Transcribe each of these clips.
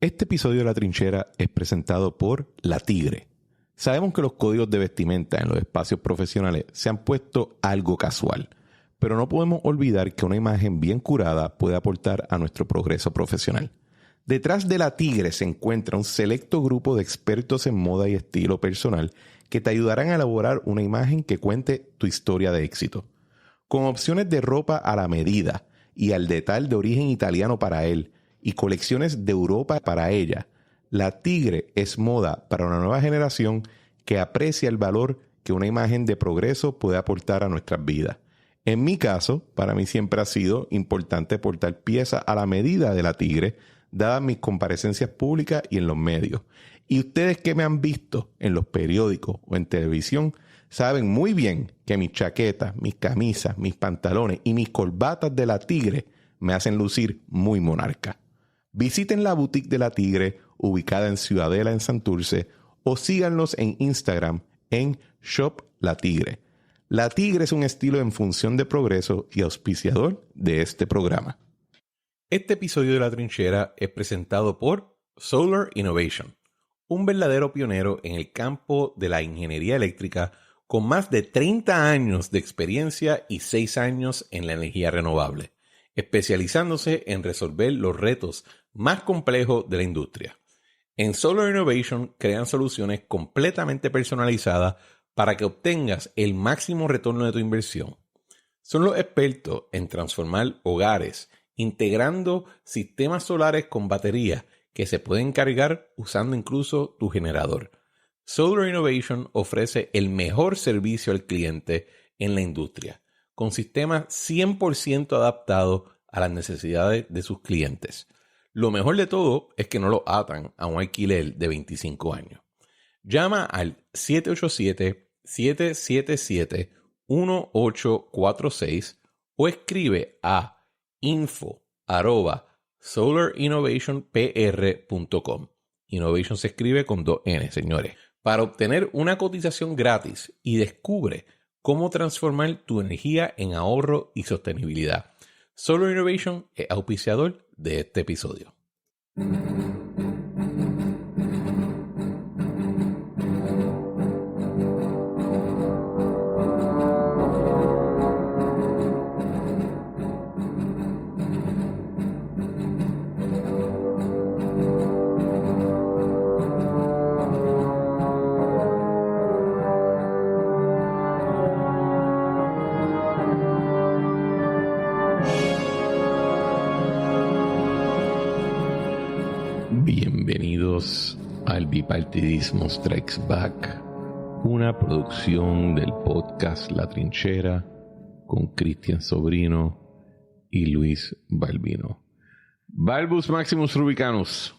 Este episodio de La Trinchera es presentado por La Tigre. Sabemos que los códigos de vestimenta en los espacios profesionales se han puesto algo casual, pero no podemos olvidar que una imagen bien curada puede aportar a nuestro progreso profesional. Detrás de La Tigre se encuentra un selecto grupo de expertos en moda y estilo personal que te ayudarán a elaborar una imagen que cuente tu historia de éxito. Con opciones de ropa a la medida y al detalle de origen italiano para él y colecciones de Europa para ella, La Tigre es moda para una nueva generación que aprecia el valor que una imagen de progreso puede aportar a nuestras vidas. En mi caso, para mí siempre ha sido importante portar piezas a la medida de La Tigre, dadas mis comparecencias públicas y en los medios. Y ustedes que me han visto en los periódicos o en televisión, saben muy bien que mis chaquetas, mis camisas, mis pantalones y mis corbatas de La Tigre me hacen lucir muy monarca. Visiten la boutique de La Tigre, ubicada en Ciudadela, en Santurce, o síganlos en Instagram en Shop La Tigre. La Tigre es un estilo en función de progreso y auspiciador de este programa. Este episodio de La Trinchera es presentado por Solar Innovation, un verdadero pionero en el campo de la ingeniería eléctrica con más de 30 años de experiencia y 6 años en la energía renovable, especializándose en resolver los retos más complejos de la industria. En Solar Innovation crean soluciones completamente personalizadas para que obtengas el máximo retorno de tu inversión. Son los expertos en transformar hogares, integrando sistemas solares con baterías que se pueden cargar usando incluso tu generador. Solar Innovation ofrece el mejor servicio al cliente en la industria, con sistemas 100% adaptados a las necesidades de sus clientes. Lo mejor de todo es que no lo atan a un alquiler de 25 años. Llama al 787-777-1846 o escribe a info@solarinnovationpr.com. Innovation se escribe con 2 N, señores. Para obtener una cotización gratis y descubre cómo transformar tu energía en ahorro y sostenibilidad. Solar Innovation es auspiciador de este episodio. Bienvenidos al Bipartidismo Strikes Back, una producción del podcast La Trinchera con Cristian Sobrino y Luis Balbino. Balbus Maximus Rubicanus.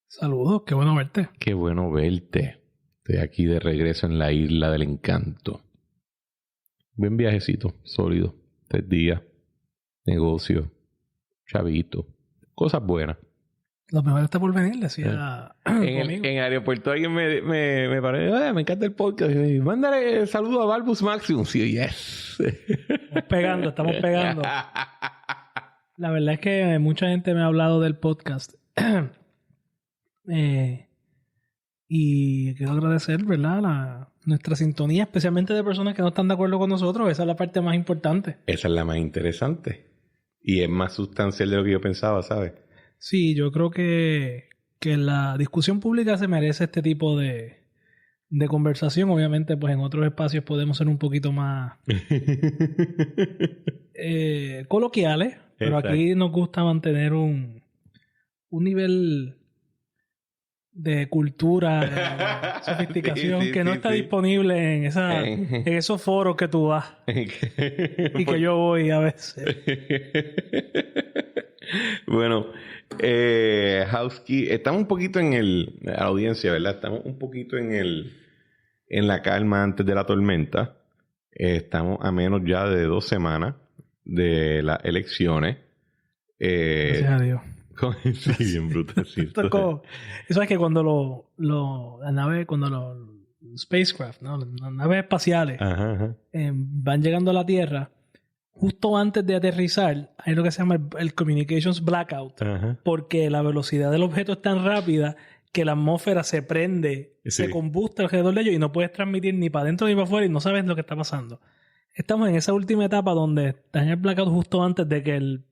Saludos, qué bueno verte. Qué bueno verte. Estoy aquí de regreso en la isla del encanto. Buen viajecito, sólido. 3 días, negocio, chavito, cosas buenas. Lo mejor está por venir, decía en aeropuerto alguien me paró, me encanta el podcast. Y mándale saludo a Balbus Maximus. Y yo, yes. Estamos pegando. La verdad es que mucha gente me ha hablado del podcast. Y quiero agradecer, ¿verdad? Nuestra sintonía, especialmente de personas que no están de acuerdo con nosotros. Esa es la parte más importante. Esa es la más interesante. Y es más sustancial de lo que yo pensaba, ¿sabes? Sí, yo creo que la discusión pública se merece este tipo de conversación. Obviamente, pues en otros espacios podemos ser un poquito más coloquiales, pero exacto. Aquí nos gusta mantener un nivel de cultura, de sofisticación sí, que no está disponible en esos foros que tú vas y que yo voy a veces. Bueno, estamos un poquito en la audiencia, ¿verdad? Estamos un poquito en la calma antes de la tormenta. Estamos a menos ya de 2 semanas de las elecciones. Gracias a Dios. Sí, bien brutal. Sí, eso es que cuando las naves, cuando los spacecraft, ¿no? Las naves espaciales van llegando a la Tierra, justo antes de aterrizar, hay lo que se llama el Communications Blackout. Ajá. Porque la velocidad del objeto es tan rápida que la atmósfera se prende, se combusta alrededor de ellos y no puedes transmitir ni para adentro ni para afuera y no sabes lo que está pasando. Estamos en esa última etapa donde está en el blackout justo antes de que el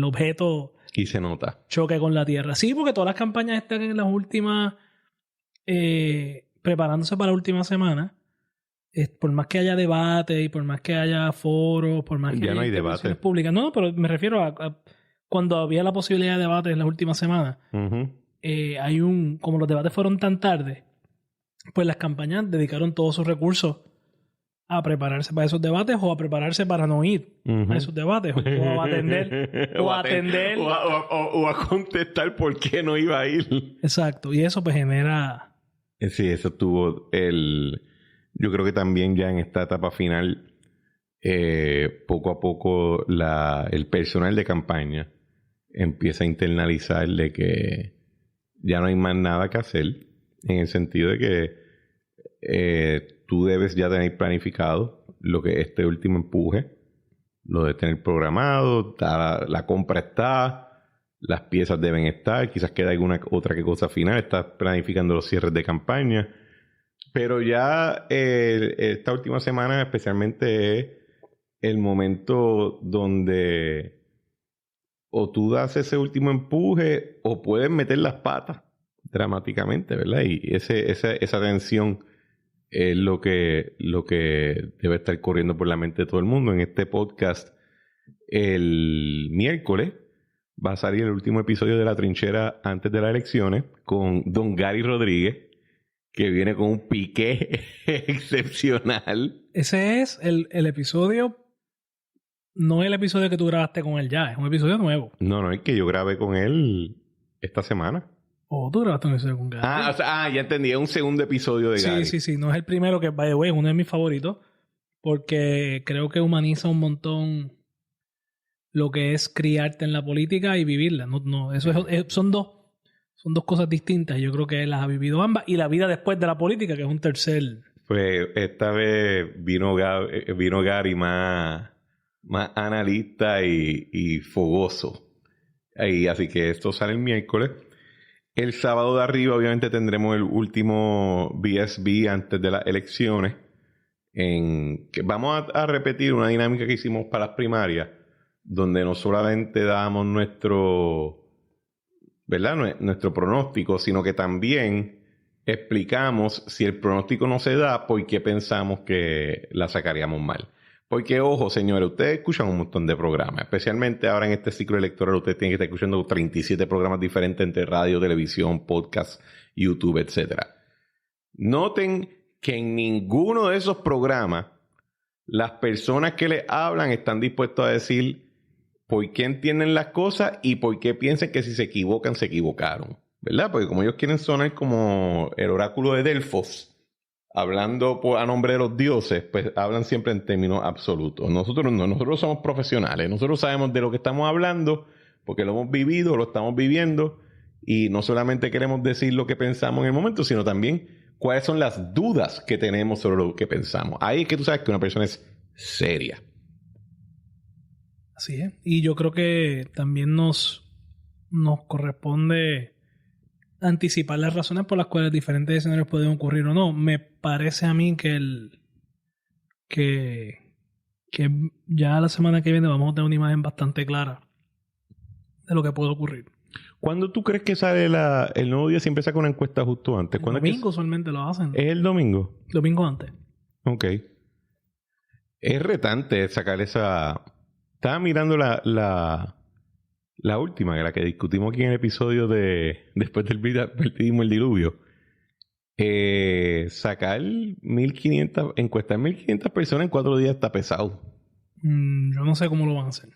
objeto y se nota choque con la Tierra. Sí, porque todas las campañas están en las últimas preparándose para la última semana. Por más que haya debate y por más que haya foros, por más que ya no hay debate públicas. No, pero me refiero a cuando había la posibilidad de debate en las últimas semanas. Hay como los debates fueron tan tarde, pues las campañas dedicaron todos sus recursos a prepararse para esos debates o a prepararse para no ir a esos debates o a atender o a contestar por qué no iba a ir. Exacto, y eso pues genera... Sí, eso tuvo yo creo que también ya en esta etapa final poco a poco el personal de campaña empieza a internalizar de que ya no hay más nada que hacer, en el sentido de que tú debes ya tener planificado lo que este último empuje, lo de tener programado, la compra está, las piezas deben estar, quizás queda alguna otra cosa final, estás planificando los cierres de campaña, pero ya esta última semana especialmente es el momento donde o tú das ese último empuje o puedes meter las patas dramáticamente, ¿verdad? Y esa tensión es lo que debe estar corriendo por la mente de todo el mundo. En este podcast, el miércoles, va a salir el último episodio de La Trinchera antes de las elecciones con don Gary Rodríguez, que viene con un piqué excepcional. Ese es el episodio... No es el episodio que tú grabaste con él ya, es un episodio nuevo. No, es que yo grabé con él esta semana. Oh, tú grabaste un episodio con Gary. Ya entendí, es un segundo episodio de Gary. Sí, no es el primero que, by the way, es uno de mis favoritos, porque creo que humaniza un montón lo que es criarte en la política y vivirla. No, eso son dos cosas distintas. Yo creo que él las ha vivido ambas, y la vida después de la política, que es un tercer... Pues esta vez vino Gary más analista y fogoso. Así que esto sale el miércoles. El sábado de arriba obviamente tendremos el último BSB antes de las elecciones, en que vamos a repetir una dinámica que hicimos para las primarias, donde no solamente damos nuestro pronóstico, sino que también explicamos si el pronóstico no se da, por qué pensamos que la sacaríamos mal. Porque, ojo, señores, ustedes escuchan un montón de programas, especialmente ahora en este ciclo electoral. Ustedes tienen que estar escuchando 37 programas diferentes entre radio, televisión, podcast, YouTube, etc. Noten que en ninguno de esos programas las personas que les hablan están dispuestos a decir por qué entienden las cosas y por qué piensan que si se equivocan, se equivocaron, ¿verdad? Porque como ellos quieren sonar como el oráculo de Delfos, hablando a nombre de los dioses, pues hablan siempre en términos absolutos. Nosotros no, nosotros somos profesionales. Nosotros sabemos de lo que estamos hablando porque lo hemos vivido, lo estamos viviendo, y no solamente queremos decir lo que pensamos en el momento, sino también cuáles son las dudas que tenemos sobre lo que pensamos. Ahí es que tú sabes que una persona es seria. Así es. Y yo creo que también nos corresponde anticipar las razones por las cuales diferentes escenarios pueden ocurrir o no. Me parece a mí que ya la semana que viene vamos a tener una imagen bastante clara de lo que puede ocurrir. ¿Cuándo tú crees que sale el Nuevo Día? Siempre saca una encuesta justo antes. El domingo usualmente lo hacen. ¿Es el domingo? Domingo antes. Ok. Es retante sacar esa... Estaba mirando la última, la que discutimos aquí en el episodio de después del partidismo, el diluvio. Sacar 1.500, encuestar 1.500 personas en 4 días está pesado. Yo no sé cómo lo van a hacer.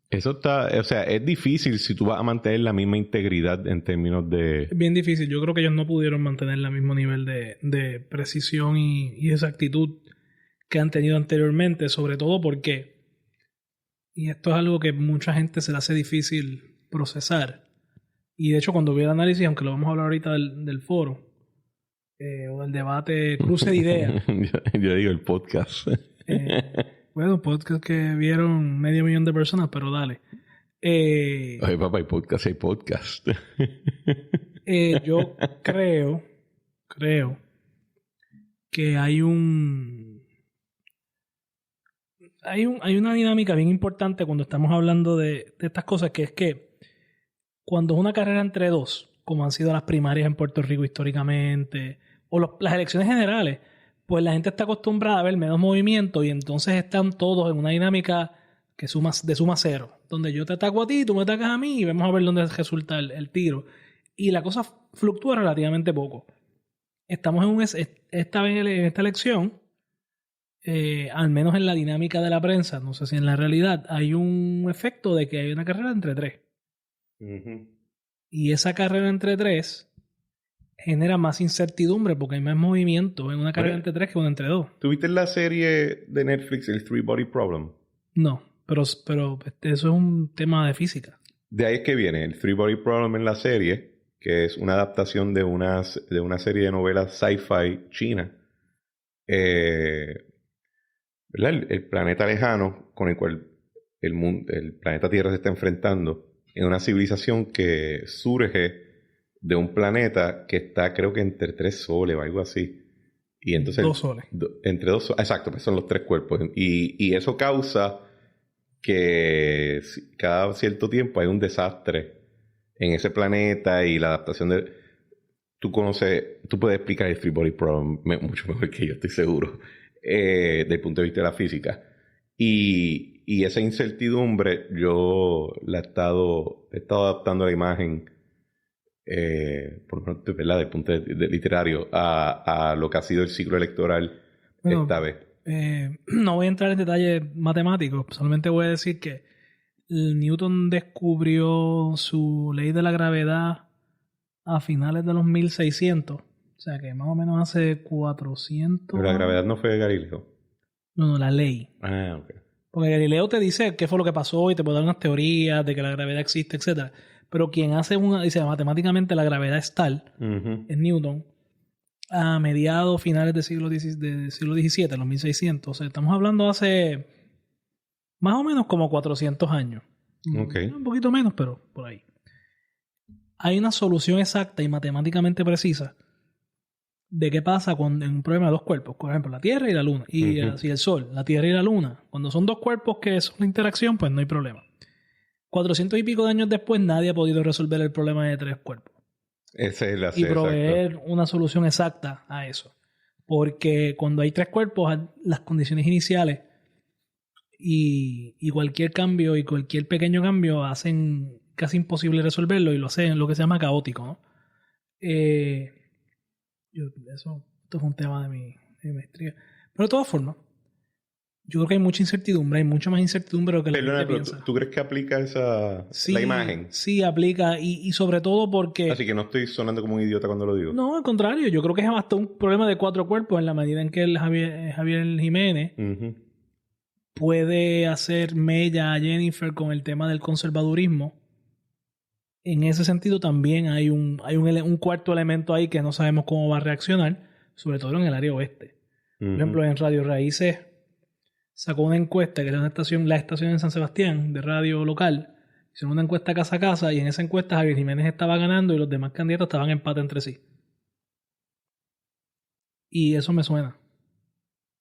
Eso está, o sea, es difícil si tú vas a mantener la misma integridad en términos de... Es bien difícil. Yo creo que ellos no pudieron mantener el mismo nivel de precisión y exactitud que han tenido anteriormente, sobre todo porque, y esto es algo que mucha gente se le hace difícil procesar, y de hecho cuando vi el análisis, aunque lo vamos a hablar ahorita del foro o del debate cruce de ideas yo digo el podcast Bueno, podcast que vieron 500,000 de personas, pero dale. Ay, papá, hay podcast. Yo creo que hay una dinámica bien importante cuando estamos hablando de estas cosas, que es que cuando es una carrera entre dos, como han sido las primarias en Puerto Rico históricamente, o las elecciones generales, pues la gente está acostumbrada a ver menos movimiento y entonces están todos en una dinámica de suma cero, donde yo te ataco a ti, tú me atacas a mí y vamos a ver dónde resulta el tiro. Y la cosa fluctúa relativamente poco. Estamos esta vez en esta elección, al menos en la dinámica de la prensa, no sé si en la realidad, hay un efecto de que hay una carrera entre tres. Uh-huh. Y esa carrera entre tres genera más incertidumbre porque hay más movimiento en una carrera entre tres que una entre dos. ¿Tuviste la serie de Netflix, el Three Body Problem? No, pero eso es un tema de física. De ahí es que viene el Three Body Problem en la serie, que es una adaptación de una serie de novelas sci-fi china. ¿Verdad? El planeta lejano con el cual el planeta Tierra se está enfrentando en una civilización que surge de un planeta que está, creo que entre 3 soles o algo así. Y entonces 2 soles. Entre 2 soles. Exacto, pues son los 3 cuerpos. Y eso causa que cada cierto tiempo hay un desastre en ese planeta y la adaptación de... Tú puedes explicar el Three Body Problem mucho mejor que yo, estoy seguro, desde el punto de vista de la física. Y esa incertidumbre yo he estado adaptando a la imagen, por lo menos, ¿verdad?, del punto de literario, a lo que ha sido el ciclo electoral esta vez. No voy a entrar en detalles matemáticos, solamente voy a decir que Newton descubrió su ley de la gravedad a finales de los 1600, o sea que más o menos hace 400. Pero la gravedad no fue de Galileo. No, la ley. Ah, ok. Porque Galileo te dice qué fue lo que pasó y te puede dar unas teorías de que la gravedad existe, etc. Pero quien dice matemáticamente la gravedad es tal, es Newton, a mediados, finales del siglo XVII, los 1600. O sea, estamos hablando hace más o menos como 400 años. Okay. Un poquito menos, pero por ahí. Hay una solución exacta y matemáticamente precisa de qué pasa en un problema de dos cuerpos. Por ejemplo, la Tierra y la Luna. Y así el Sol, la Tierra y la Luna. Cuando son dos cuerpos que son una interacción, pues no hay problema. 400 y pico de años después, nadie ha podido resolver el problema de tres cuerpos. Esa es la y proveer una solución exacta a eso. Porque cuando hay tres cuerpos, las condiciones iniciales y cualquier cambio y cualquier pequeño cambio hacen casi imposible resolverlo y lo hacen lo que se llama caótico, ¿no? Esto es un tema de mi maestría. Pero de todas formas, yo creo que hay mucha incertidumbre, hay mucha más incertidumbre de lo que la gente piensa. ¿Tú crees que aplica la imagen? Sí, aplica y sobre todo porque... Así que no estoy sonando como un idiota cuando lo digo. No, al contrario, yo creo que es hasta un problema de cuatro cuerpos en la medida en que el Javier Jiménez puede hacer mella a Jennifer con el tema del conservadurismo. En ese sentido también hay un cuarto elemento ahí que no sabemos cómo va a reaccionar, sobre todo en el área oeste. Por ejemplo, en Radio Raíces sacó una encuesta, que era la estación en San Sebastián, de radio local. Hicieron una encuesta casa a casa y en esa encuesta Javier Jiménez estaba ganando y los demás candidatos estaban en empate entre sí. Y eso me suena.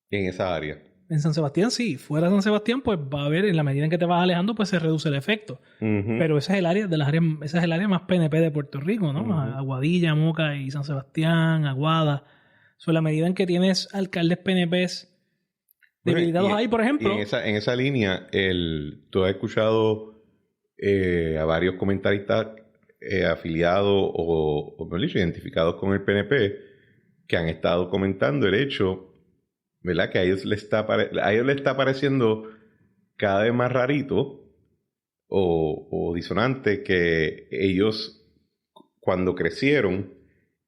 En esa área. En San Sebastián sí, fuera de San Sebastián pues va a haber, en la medida en que te vas alejando pues se reduce el efecto. Pero ese es el área ese es el área más PNP de Puerto Rico, ¿no? Aguadilla, Moca y San Sebastián, Aguada. En la medida en que tienes alcaldes PNPs debilitados ahí, por ejemplo. En esa línea, tú has escuchado a varios comentaristas afiliados o mejor dicho, identificados con el PNP que han estado comentando el hecho, ¿verdad?, que a ellos les está pareciendo cada vez más rarito o disonante que ellos, cuando crecieron,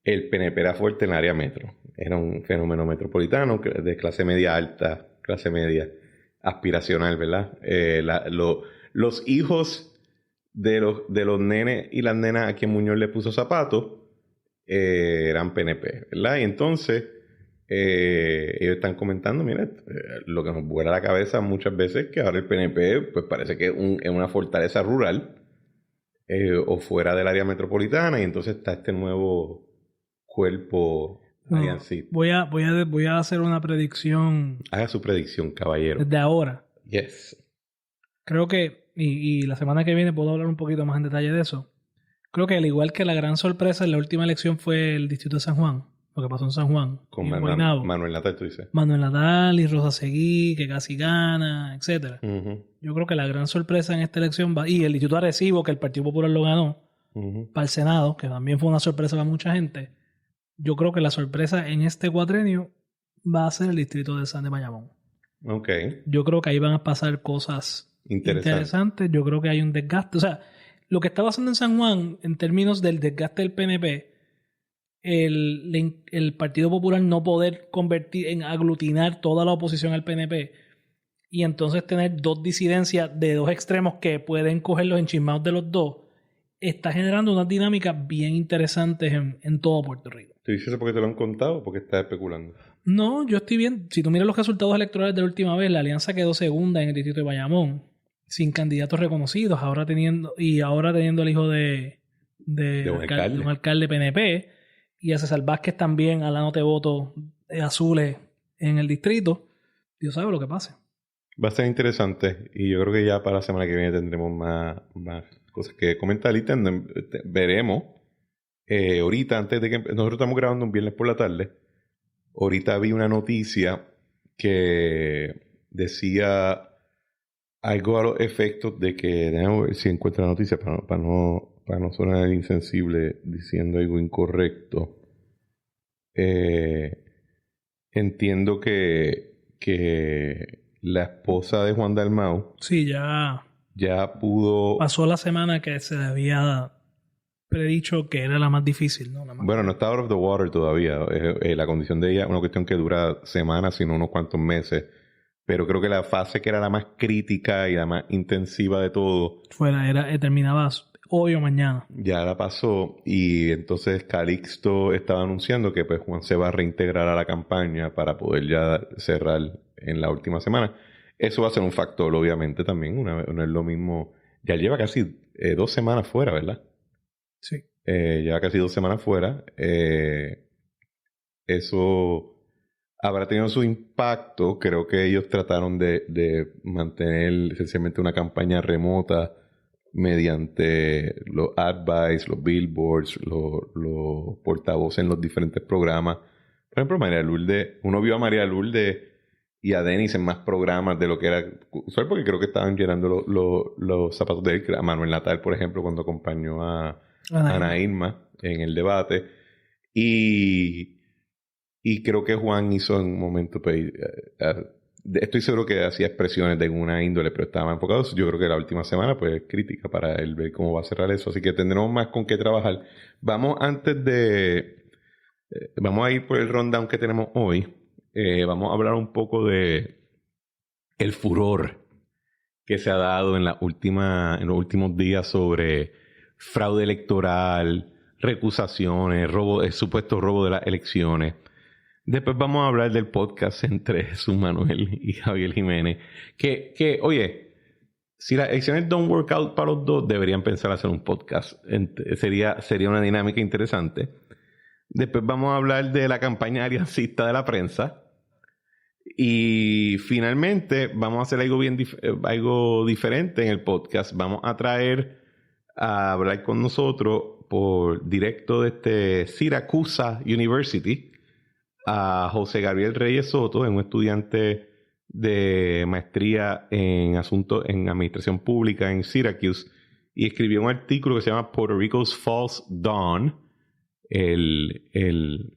el PNP era fuerte en el área metro. Era un fenómeno metropolitano de clase media alta, clase media aspiracional, ¿verdad? Los hijos de los nenes y las nenas a quien Muñoz le puso zapatos eran PNP, ¿verdad? Y entonces ellos están comentando, mira, lo que nos vuela la cabeza muchas veces es que ahora el PNP pues parece que es una fortaleza rural o fuera del área metropolitana, y entonces está este nuevo cuerpo aliancista. Voy a hacer una predicción. Haga su predicción, caballero. Desde ahora. Yes. Creo que, y la semana que viene puedo hablar un poquito más en detalle de eso. Creo que al igual que la gran sorpresa en la última elección fue el distrito de San Juan, lo que pasó en San Juan. Con Manuel Natal, tú dices. Manuel Natal y Rosa Seguí, que casi gana, etcétera. Uh-huh. Yo creo que la gran sorpresa en esta elección va, y el Distrito de Arecibo, que el Partido Popular lo ganó, para el Senado, que también fue una sorpresa para mucha gente. Yo creo que la sorpresa en este cuatrenio va a ser el distrito de San de Bayamón. Okay. Yo creo que ahí van a pasar cosas interesantes. Yo creo que hay un desgaste. O sea, lo que está pasando en San Juan, en términos del desgaste del PNP, el Partido Popular no poder aglutinar toda la oposición al PNP y entonces tener dos disidencias de dos extremos que pueden coger los enchismados de los dos, está generando unas dinámicas bien interesantes en todo Puerto Rico. ¿Te dices eso porque te lo han contado o porque estás especulando? No, yo estoy bien. Si tú miras los resultados electorales de la última vez, la alianza quedó segunda en el distrito de Bayamón, sin candidatos reconocidos, ahora teniendo el hijo de un alcalde PNP, y a César Vázquez también al anote votos azules en el distrito. Dios sabe lo que pase. Va a ser interesante, y yo creo que ya para la semana que viene tendremos más cosas que comentar. Veremos. Ahorita, antes de que nosotros estamos grabando un viernes por la tarde, ahorita vi una noticia que decía algo a los efectos de que, déjame ver si encuentro la noticia para no sonar insensible diciendo algo incorrecto. Entiendo que la esposa de Juan Dalmau ya pudo... Pasó la semana que se le había predicho que era la más difícil, ¿no? Bueno, no está out of the water todavía. La condición de ella es una cuestión que dura semanas, sino unos cuantos meses. Pero creo que la fase que era la más crítica y la más intensiva de todo... terminaba hoy o mañana. Ya la pasó, y entonces Calixto estaba anunciando que pues Juan se va a reintegrar a la campaña para poder ya cerrar en la última semana. Eso va a ser un factor, obviamente, también. No es lo mismo. Ya lleva casi 2 semanas fuera, ¿verdad? Sí. Lleva casi 2 semanas fuera. Eso habrá tenido su impacto. Creo que ellos trataron de mantener esencialmente una campaña remota mediante los advice, los billboards, los portavoces en los diferentes programas. Por ejemplo, María Lourdes, uno vio a María Lourdes y a Denis en más programas de lo que era usual, porque creo que estaban llenando los zapatos de él. A Manuel Natal, por ejemplo, cuando acompañó a Ana Irma en el debate. Y creo que Juan hizo en un momento, pues, estoy seguro que hacía expresiones de alguna índole, pero estaba enfocado. Yo creo que la última semana, pues, es crítica para él ver cómo va a cerrar eso. Así que tendremos más con qué trabajar. Vamos a ir por el rundown que tenemos hoy. Vamos a hablar un poco de el furor que se ha dado en los últimos días sobre fraude electoral, recusaciones, supuesto robo de las elecciones. Después vamos a hablar del podcast entre Jesús Manuel y Javier Jiménez. Que oye, si las elecciones don't work out para los dos, deberían pensar hacer un podcast. Sería una dinámica interesante. Después vamos a hablar de la campaña aliancista de la prensa. Y finalmente vamos a hacer algo diferente en el podcast. Vamos a traer a hablar con nosotros por directo desde Syracuse University a José Gabriel Reyes Soto, un estudiante de maestría en administración pública en Syracuse, y escribió un artículo que se llama Puerto Rico's False Dawn, el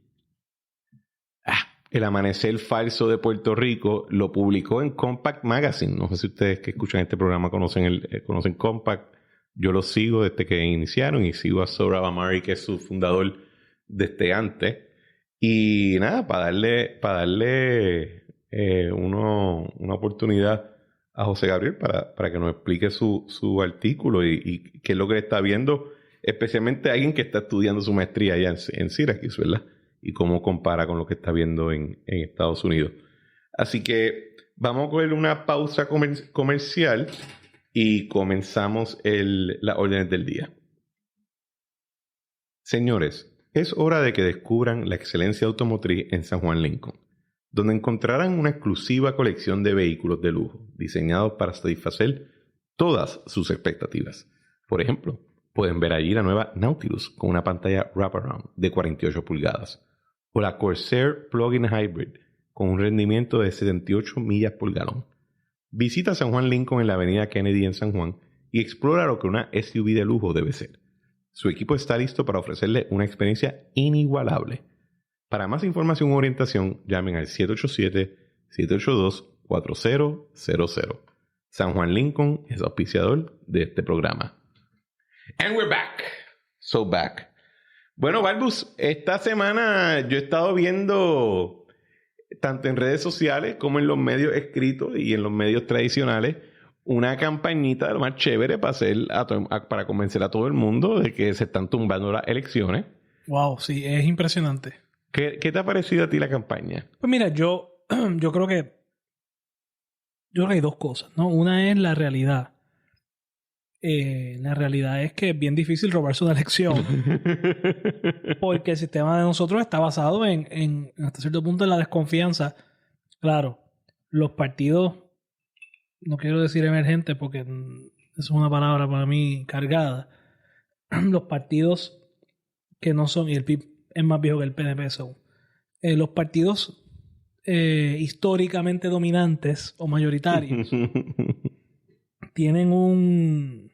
amanecer falso de Puerto Rico. Lo publicó en Compact Magazine. No sé si ustedes que escuchan este programa conocen Compact. Yo lo sigo desde que iniciaron, y sigo a Sohrab Ahmari, que es su fundador desde antes. Y nada, para darle una oportunidad a José Gabriel para que nos explique su artículo y qué es lo que está viendo, especialmente alguien que está estudiando su maestría allá en Syracuse, ¿verdad? y cómo compara con lo que está viendo en Estados Unidos. Así que vamos a coger una pausa comercial y comenzamos las órdenes del día. Señores, es hora de que descubran la excelencia automotriz en San Juan Lincoln, donde encontrarán una exclusiva colección de vehículos de lujo diseñados para satisfacer todas sus expectativas. Por ejemplo, pueden ver allí la nueva Nautilus con una pantalla wraparound de 48 pulgadas o la Corsair Plug-in Hybrid con un rendimiento de 78 millas por galón. Visita San Juan Lincoln en la avenida Kennedy en San Juan y explora lo que una SUV de lujo debe ser. Su equipo está listo para ofrecerle una experiencia inigualable. Para más información u orientación, llamen al 787-782-4000. San Juan Lincoln es auspiciador de este programa. And we're back. So back. Bueno, Balbus, esta semana yo he estado viendo, tanto en redes sociales como en los medios escritos y en los medios tradicionales, una campañita de lo más chévere para convencer a todo el mundo de que se están tumbando las elecciones. Wow, sí, es impresionante. ¿Qué te ha parecido a ti la campaña? Pues mira, yo creo que hay dos cosas, ¿no? Una es la realidad. La realidad es que es bien difícil robarse una elección porque el sistema de nosotros está basado en hasta cierto punto en la desconfianza. Claro, los partidos, no quiero decir emergentes porque eso es una palabra para mí cargada. Los partidos que no son, y el PIB es más viejo que el PNP, los partidos históricamente dominantes o mayoritarios tienen una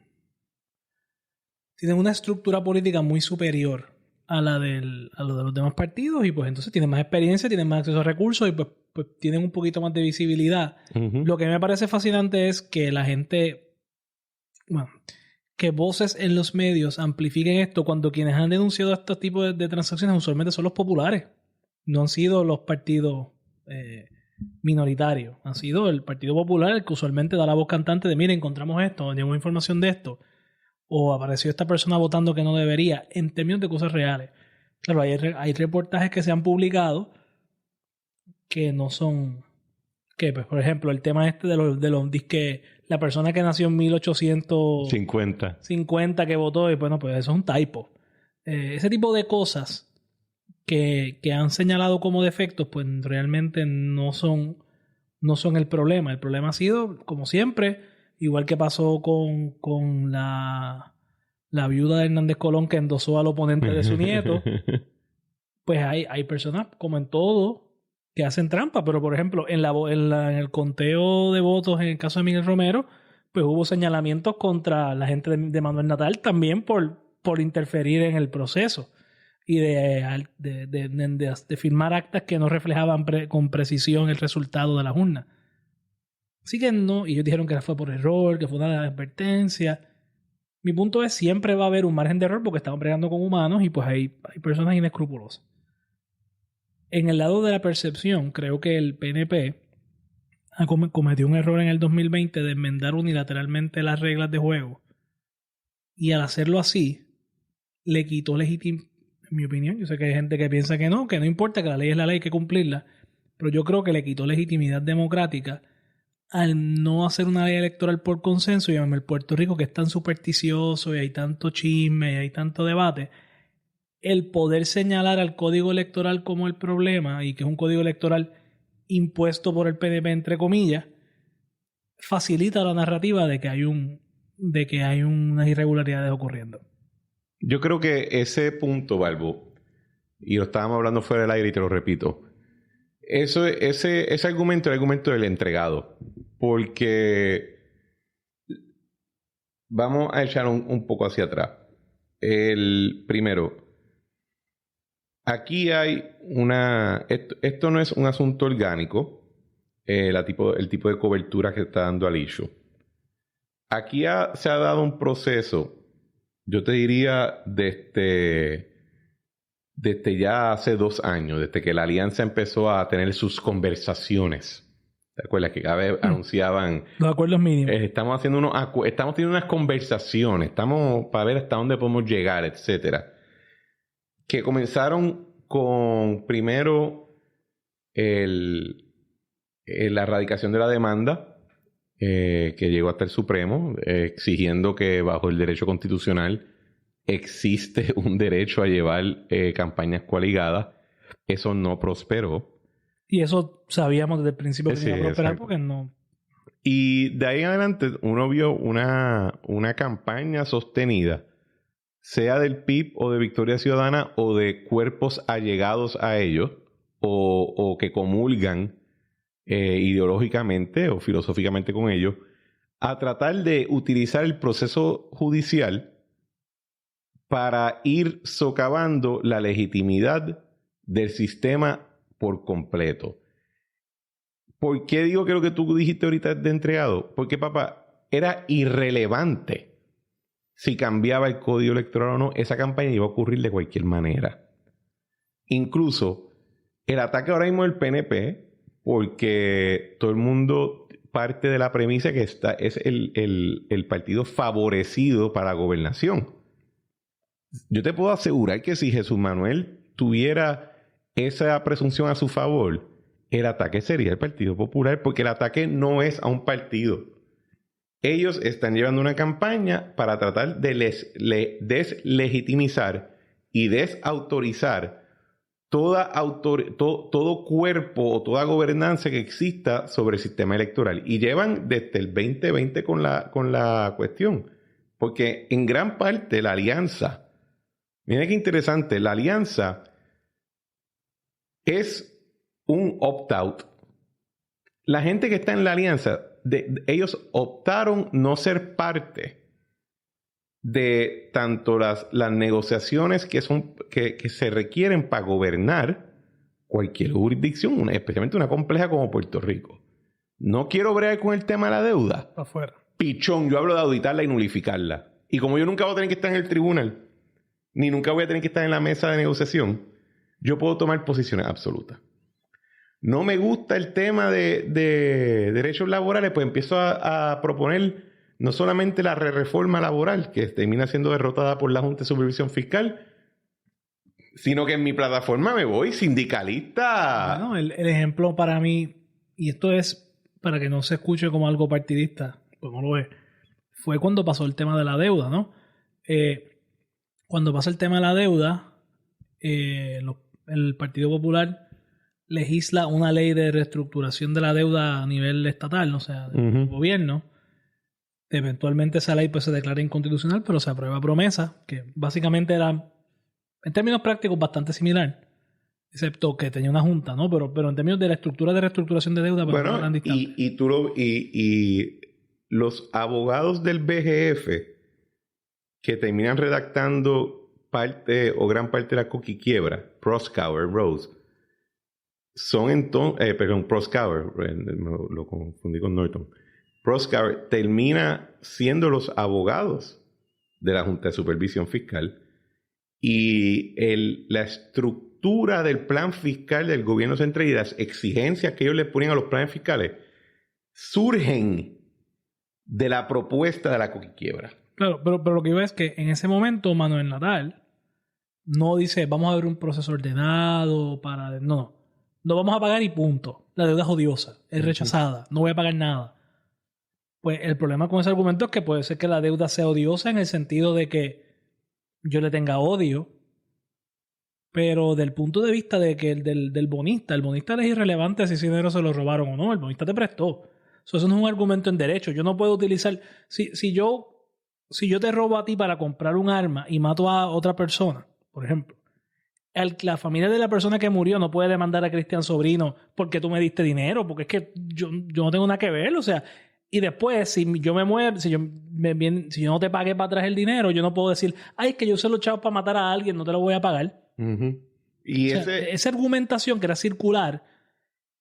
estructura política muy superior a la de los demás partidos y pues entonces tienen más experiencia, tienen más acceso a recursos y pues tienen un poquito más de visibilidad. Uh-huh. Lo que me parece fascinante es que la gente, que voces en los medios amplifiquen esto cuando quienes han denunciado estos tipos de transacciones usualmente son los populares. No han sido los partidos minoritarios. Han sido el Partido Popular el que usualmente da la voz cantante de mira, encontramos esto, tenemos información de esto, o apareció esta persona votando que no debería, en términos de cosas reales. Claro, hay reportajes que se han publicado que no son... que pues, por ejemplo, el tema este de los disque, la persona que nació en 1850 que votó, y bueno, pues eso es un typo. Ese tipo de cosas que han señalado como defectos, pues realmente no son el problema. El problema ha sido, como siempre, igual que pasó con la viuda de Hernández Colón que endosó al oponente de su nieto, pues hay personas, como en todo, que hacen trampa. Pero, por ejemplo, en el conteo de votos en el caso de Miguel Romero, pues hubo señalamientos contra la gente de Manuel Natal también por interferir en el proceso y de firmar actas que no reflejaban con precisión el resultado de la urna. Así que no, y ellos dijeron que fue por error, que fue una advertencia. Mi punto es, siempre va a haber un margen de error porque estamos bregando con humanos y pues hay personas inescrupulosas. En el lado de la percepción, creo que el PNP cometió un error en el 2020 de enmendar unilateralmente las reglas de juego. Y al hacerlo así, le quitó legitimidad, en mi opinión. Yo sé que hay gente que piensa que no importa, que la ley es la ley, hay que cumplirla. Pero yo creo que le quitó legitimidad democrática al no hacer una ley electoral por consenso. Y el Puerto Rico, que es tan supersticioso y hay tanto chisme y hay tanto debate, el poder señalar al código electoral como el problema y que es un código electoral impuesto por el PNP, entre comillas, facilita la narrativa de que hay unas irregularidades ocurriendo. Yo creo que ese punto, Balbo, y lo estábamos hablando fuera del aire y te lo repito, ese argumento es el argumento del entregado, porque vamos a echar un poco hacia atrás. Primero, aquí hay esto no es un asunto orgánico, el tipo de cobertura que está dando al issue. Aquí se ha dado un proceso, yo te diría, desde ya hace 2 años, desde que la alianza empezó a tener sus conversaciones. ¿Te acuerdas que cada vez anunciaban los acuerdos mínimos? Estamos teniendo unas conversaciones, estamos para ver hasta dónde podemos llegar, etcétera. Que comenzaron con primero la erradicación de la demanda que llegó hasta el Supremo, exigiendo que bajo el derecho constitucional existe un derecho a llevar campañas coaligadas. Eso no prosperó. Y eso sabíamos desde el principio que iba a prosperar, exacto. Porque no... Y de ahí en adelante uno vio una campaña sostenida, sea del PIB o de Victoria Ciudadana o de cuerpos allegados a ellos o que comulgan ideológicamente o filosóficamente con ellos, a tratar de utilizar el proceso judicial para ir socavando la legitimidad del sistema por completo. ¿Por qué digo que lo que tú dijiste ahorita es de entregado? Porque, papá, era irrelevante si cambiaba el código electoral o no. Esa campaña iba a ocurrir de cualquier manera. Incluso el ataque ahora mismo del PNP, porque todo el mundo parte de la premisa que es el partido favorecido para la gobernación. Yo te puedo asegurar que si Jesús Manuel tuviera esa presunción a su favor, el ataque sería el Partido Popular, porque el ataque no es a un partido. Ellos están llevando una campaña para tratar de deslegitimizar y desautorizar todo cuerpo o toda gobernanza que exista sobre el sistema electoral. Y llevan desde el 2020 con la cuestión. Porque en gran parte la alianza, mira qué interesante, la alianza es un opt-out. La gente que está en la alianza, ellos optaron no ser parte de tanto las negociaciones que se requieren para gobernar cualquier jurisdicción, especialmente una compleja como Puerto Rico. No quiero bregar con el tema de la deuda. Afuera. Pichón, yo hablo de auditarla y nulificarla. Y como yo nunca voy a tener que estar en el tribunal, ni nunca voy a tener que estar en la mesa de negociación, yo puedo tomar posiciones absolutas. No me gusta el tema de derechos laborales, pues empiezo a proponer no solamente la reforma laboral, que termina siendo derrotada por la Junta de Supervisión Fiscal, sino que en mi plataforma me voy sindicalista. Bueno, el ejemplo para mí, y esto es para que no se escuche como algo partidista, pues no lo es, fue cuando pasó el tema de la deuda, ¿no? Cuando pasa el tema de la deuda, el Partido Popular legisla una ley de reestructuración de la deuda a nivel estatal, o sea, del gobierno. Eventualmente esa ley pues se declara inconstitucional, pero se aprueba promesa, que básicamente era, en términos prácticos, bastante similar, excepto que tenía una junta, ¿no? Pero en términos de la estructura de reestructuración de deuda, pues, bueno, y los abogados del BGF que terminan redactando parte o gran parte de la coquiquiebra, Proskauer, Rose, son entonces, Proskauer, lo confundí con Norton. Proskauer termina siendo los abogados de la Junta de Supervisión Fiscal y la estructura del plan fiscal del gobierno central y las exigencias que ellos le ponían a los planes fiscales surgen de la propuesta de la coquiquiebra. Claro, pero lo que iba es que en ese momento Manuel Natal no dice vamos a ver un proceso ordenado para... No vamos a pagar y punto. La deuda es odiosa, es rechazada, no voy a pagar nada. Pues el problema con ese argumento es que puede ser que la deuda sea odiosa en el sentido de que yo le tenga odio, pero del punto de vista de que del bonista, el bonista es irrelevante si ese dinero se lo robaron o no, el bonista te prestó. Eso no es un argumento en derecho. Yo no puedo utilizar... Si yo te robo a ti para comprar un arma y mato a otra persona, por ejemplo, la familia de la persona que murió no puede demandar a Cristian Sobrino porque tú me diste dinero, porque es que yo no tengo nada que ver, o sea, y después si yo me muero, si yo no te pagué para atrás el dinero, yo no puedo decir, ay, es que yo se lo he echado para matar a alguien, no te lo voy a pagar. Y o sea, esa argumentación que era circular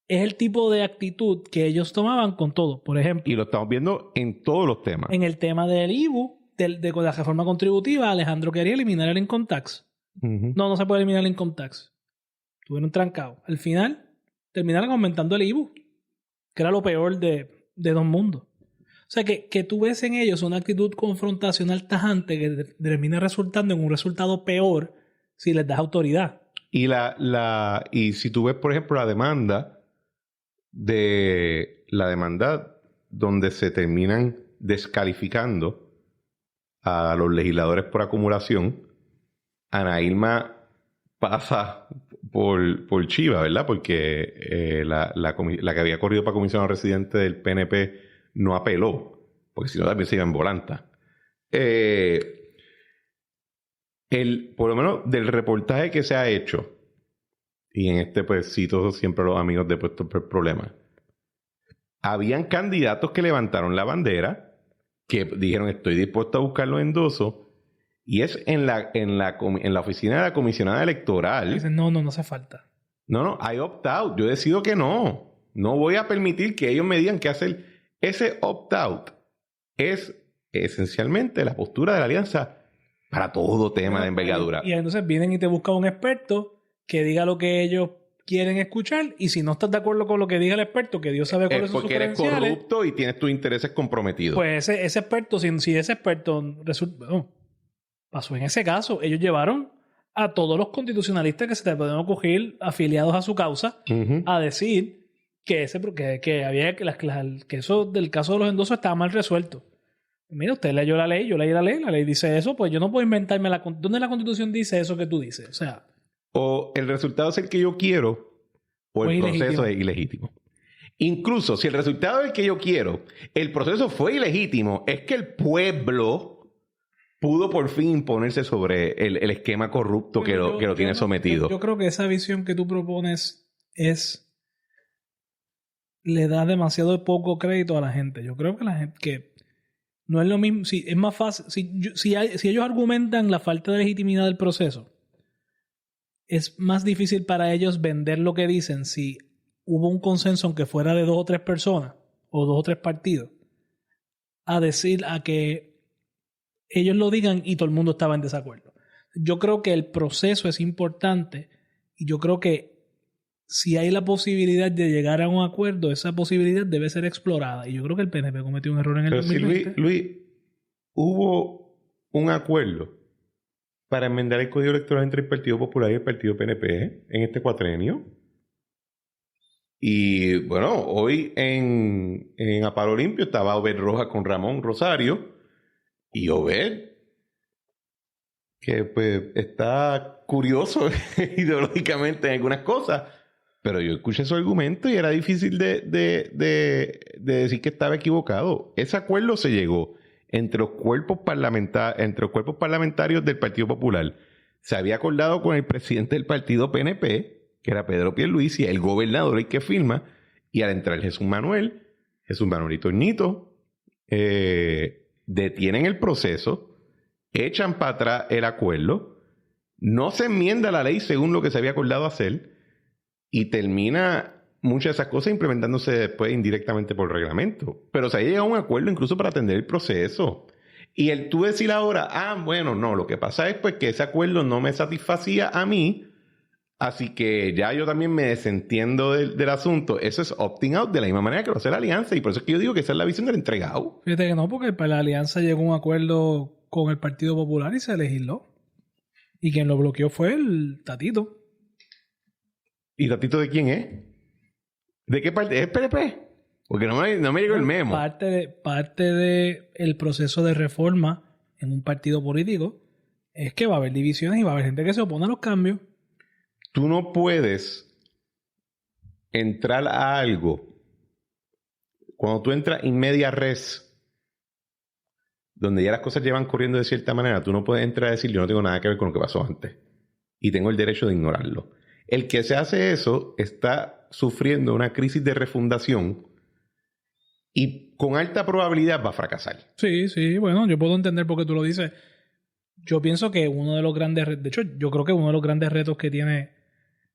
es el tipo de actitud que ellos tomaban con todo, por ejemplo. Y lo estamos viendo en todos los temas. En el tema del IVU, de la reforma contributiva, Alejandro quería eliminar el income tax. No se puede eliminar el income tax. Tuvieron trancado. Al final, terminaron aumentando el IVU, que era lo peor de dos mundos. O sea, que tú ves en ellos una actitud confrontacional tajante que termina resultando en un resultado peor si les das autoridad. Y si tú ves, por ejemplo, la demanda donde se terminan descalificando a los legisladores por acumulación, Ana Irma pasa por Chiva, ¿verdad? Porque la que había corrido para comisionado residente del PNP no apeló, porque si no también se iba en volanta. Por lo menos del reportaje que se ha hecho, y en pues cito siempre a los amigos de Puestos por Problemas, habían candidatos que levantaron la bandera, que dijeron estoy dispuesto a buscar los endosos, y es en la oficina de la comisionada electoral. Dicen, no hace falta. No, hay opt-out. Yo decido que no. No voy a permitir que ellos me digan qué hacer. Ese opt-out es esencialmente la postura de la alianza para todo tema de envergadura. Y entonces vienen y te buscan un experto que diga lo que ellos quieren escuchar, y si no estás de acuerdo con lo que diga el experto, que Dios sabe cuáles son sus credenciales, porque eres corrupto y tienes tus intereses comprometidos. Pues ese experto, si ese experto resulta... pasó en ese caso. Ellos llevaron a todos los constitucionalistas que se te pueden ocurrir afiliados a su causa a decir que eso del caso de los endosos estaba mal resuelto. Mira, usted leyó la ley, yo leí la ley dice eso, pues yo no puedo inventarme ¿dónde la Constitución dice eso que tú dices? O sea... O el resultado es el que yo quiero, o el proceso es ilegítimo. Incluso si el resultado es el que yo quiero, el proceso fue ilegítimo, es que el pueblo pudo por fin imponerse sobre el esquema corrupto que lo tiene sometido. Yo creo que esa visión que tú propones le da demasiado poco crédito a la gente. Yo creo que la gente que no es lo mismo. Es más fácil. Si ellos argumentan la falta de legitimidad del proceso, es más difícil para ellos vender lo que dicen si hubo un consenso, aunque fuera de 2 o 3 personas o 2 o 3 partidos, a que ellos lo digan y todo el mundo estaba en desacuerdo. Yo creo que el proceso es importante, y yo creo que si hay la posibilidad de llegar a un acuerdo, esa posibilidad debe ser explorada. Y yo creo que el PNP cometió un error en el 2020. Si Luis, hubo un acuerdo para enmendar el Código Electoral entre el Partido Popular y el Partido PNP en este cuatrenio. Y bueno, hoy en Aparo Limpio estaba Obed Rojas con Ramón Rosario, y Obed, que pues está curioso ideológicamente en algunas cosas, pero yo escuché su argumento y era difícil de decir que estaba equivocado. Ese acuerdo se llegó entre los cuerpos parlamentarios del Partido Popular. Se había acordado con el presidente del partido PNP, que era Pedro Pierluisi, el gobernador el que firma, y al entrar Jesús Manuelito Ñito, detienen el proceso, echan para atrás el acuerdo, no se enmienda la ley según lo que se había acordado hacer, y termina muchas de esas cosas implementándose después indirectamente por reglamento. Pero se ha llegado a un acuerdo incluso para atender el proceso. Y el tú decir ahora, bueno, no, lo que pasa es pues que ese acuerdo no me satisfacía a mí, así que ya yo también me desentiendo del asunto. Eso es opting out de la misma manera que lo hace la alianza, y por eso es que yo digo que esa es la visión del entregado. Fíjate que no, porque la alianza llegó a un acuerdo con el Partido Popular y se legisló. Y quien lo bloqueó fue el Tatito. ¿Y Tatito de quién es? ¿De qué parte? ¿Es PNP? Porque no me llegó el memo. Parte de el proceso de reforma en un partido político es que va a haber divisiones y va a haber gente que se opone a los cambios. Tú no puedes entrar a algo cuando tú entras in media res, donde ya las cosas llevan corriendo de cierta manera. Tú no puedes entrar a decir yo no tengo nada que ver con lo que pasó antes y tengo el derecho de ignorarlo. El que se hace eso está sufriendo una crisis de refundación y con alta probabilidad va a fracasar. Sí, bueno, yo puedo entender por qué tú lo dices. Yo pienso que yo creo que uno de los grandes retos que tiene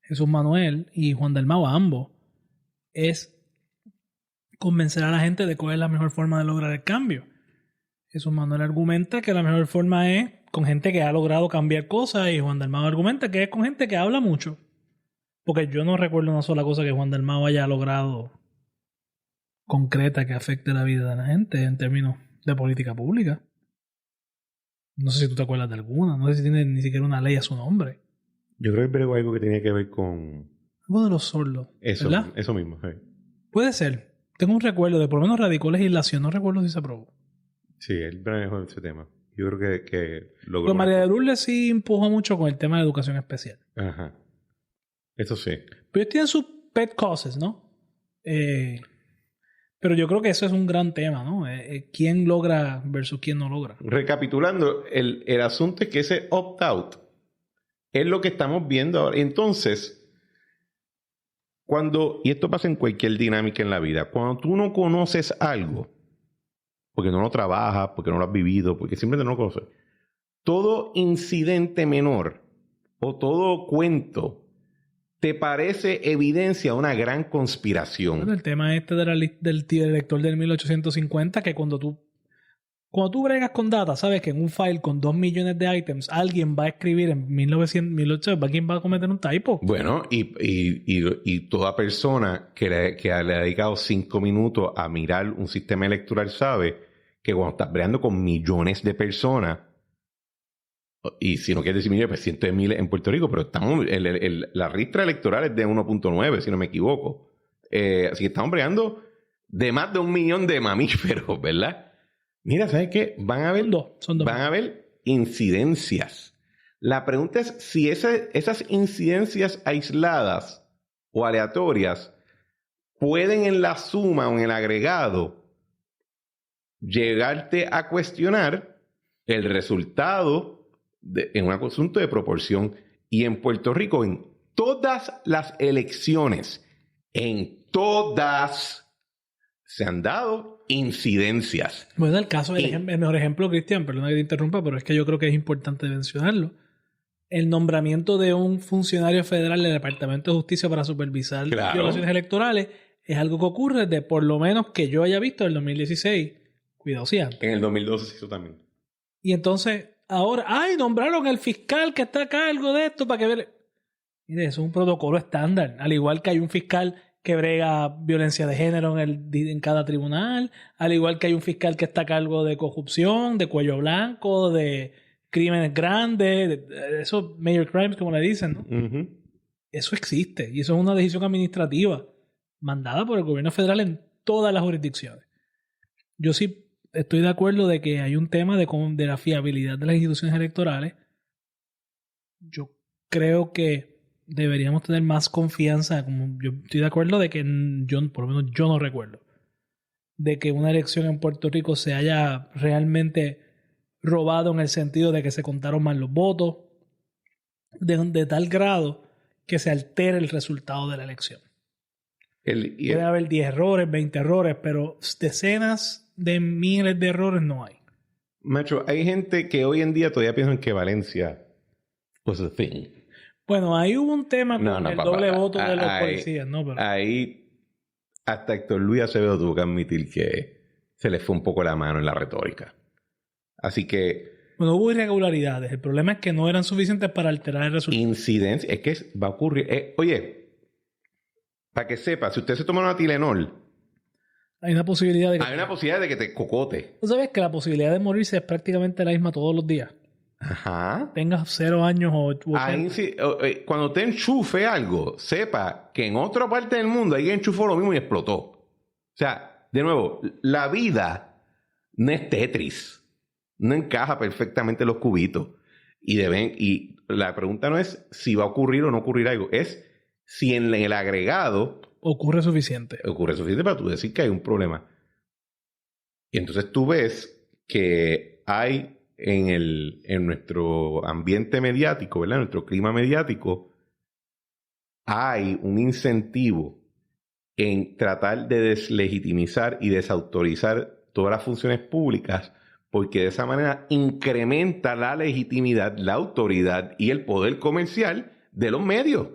Jesús Manuel y Juan Dalmau, ambos, es convencer a la gente de cuál es la mejor forma de lograr el cambio. Jesús Manuel argumenta que la mejor forma es con gente que ha logrado cambiar cosas, y Juan Dalmau argumenta que es con gente que habla mucho. Porque yo no recuerdo una sola cosa que Juan Dalmau haya logrado concreta que afecte la vida de la gente en términos de política pública. No sé si tú te acuerdas de alguna. No sé si tiene ni siquiera una ley a su nombre. Yo creo que brego algo que tenía que ver con... Algo de los sordos. Eso, ¿verdad? Eso mismo. Sí. Puede ser. Tengo un recuerdo de por lo menos radicó legislación. No recuerdo si se aprobó. Sí, él manejó ese tema. Yo creo que logró... Pero María de Lourdes sí empujó mucho con el tema de educación especial. Ajá. Eso sí. Pero ellos tienen sus pet causes, ¿no? Pero yo creo que eso es un gran tema, ¿no? ¿Quién logra versus quién no logra? Recapitulando, el asunto es que ese opt-out es lo que estamos viendo ahora. Entonces, y esto pasa en cualquier dinámica en la vida, cuando tú no conoces algo, porque no lo trabajas, porque no lo has vivido, porque simplemente no lo conoces, todo incidente menor o todo cuento te parece evidencia de una gran conspiración. Bueno, el tema del elector del 1850, que cuando tú bregas con data, sabes que en un file con 2 millones de items, alguien va a escribir en 1800, ¿quién va a cometer un typo? Bueno, y toda persona que le ha dedicado 5 minutos a mirar un sistema electoral sabe que cuando estás bregando con millones de personas, y si no quieres decir millones, pues cientos de miles en Puerto Rico, pero estamos la ristra electoral es de 1.9, si no me equivoco. Así que estamos bregando de más de 1 millón de mamíferos, ¿verdad? Mira, ¿sabes qué? Son dos. Van a haber incidencias. La pregunta es si esas incidencias aisladas o aleatorias pueden en la suma o en el agregado llegarte a cuestionar el resultado en un asunto de proporción. Y en Puerto Rico, en todas las elecciones, se han dado incidencias. Bueno, el caso del mejor ejemplo, Cristian, perdona que te interrumpa, pero es que yo creo que es importante mencionarlo. El nombramiento de un funcionario federal del Departamento de Justicia para supervisar violaciones electorales es algo que ocurre de por lo menos que yo haya visto en el 2016. Cuidado si antes. En el 2012 se hizo también. Y entonces, ahora, nombraron al fiscal que está a cargo de esto para que vea. Mire, eso es un protocolo estándar. Al igual que hay un fiscal que brega violencia de género en cada tribunal, al igual que hay un fiscal que está a cargo de corrupción, de cuello blanco, de crímenes grandes, esos major crimes, como le dicen, ¿no? Uh-huh. Eso existe y eso es una decisión administrativa mandada por el gobierno federal en todas las jurisdicciones. Yo sí estoy de acuerdo de que hay un tema de la fiabilidad de las instituciones electorales. Yo creo que deberíamos tener más confianza. Como yo estoy de acuerdo de que por lo menos yo no recuerdo de que una elección en Puerto Rico se haya realmente robado en el sentido de que se contaron mal los votos de tal grado que se altere el resultado de la elección. Puede haber 10 errores, 20 errores, pero decenas de miles de errores no hay. Macho, hay gente que hoy en día todavía piensa que Valencia was a thing. Bueno, ahí hubo un tema con el doble voto de los policías, ¿no? Pero... Ahí hasta Héctor Luis Acevedo tuvo que admitir que se le fue un poco la mano en la retórica. Así que... Bueno, hubo irregularidades. El problema es que no eran suficientes para alterar el resultado. Incidencia. Es que va a ocurrir... oye, para que sepa, si usted se toma una Tylenol... Hay una posibilidad de que te cocote. ¿Tú sabes que la posibilidad de morirse es prácticamente la misma todos los días? Ajá. Tengas 0 años o... Cuando te enchufe algo, sepa que en otra parte del mundo alguien enchufó lo mismo y explotó. O sea, de nuevo, la vida no es Tetris. No encaja perfectamente los cubitos. Y la pregunta no es si va a ocurrir o no ocurrir algo. Es si en el agregado... Ocurre suficiente para tú decir que hay un problema. Y entonces tú ves que hay en nuestro ambiente mediático, ¿verdad? En nuestro clima mediático, hay un incentivo en tratar de deslegitimizar y desautorizar todas las funciones públicas, porque de esa manera incrementa la legitimidad, la autoridad y el poder comercial de los medios.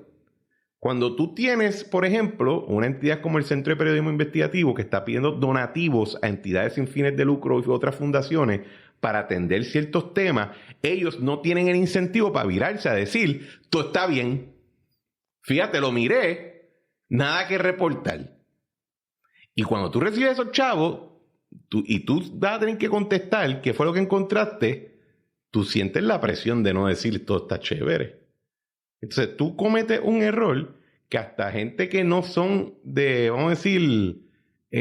Cuando tú tienes, por ejemplo, una entidad como el Centro de Periodismo Investigativo que está pidiendo donativos a entidades sin fines de lucro y otras fundaciones para atender ciertos temas, ellos no tienen el incentivo para virarse a decir, todo está bien. Fíjate, lo miré, nada que reportar. Y cuando tú recibes esos chavos, tú vas a tener que contestar qué fue lo que encontraste, tú sientes la presión de no decir todo está chévere. Entonces tú cometes un error que hasta gente que no son de, vamos a decir,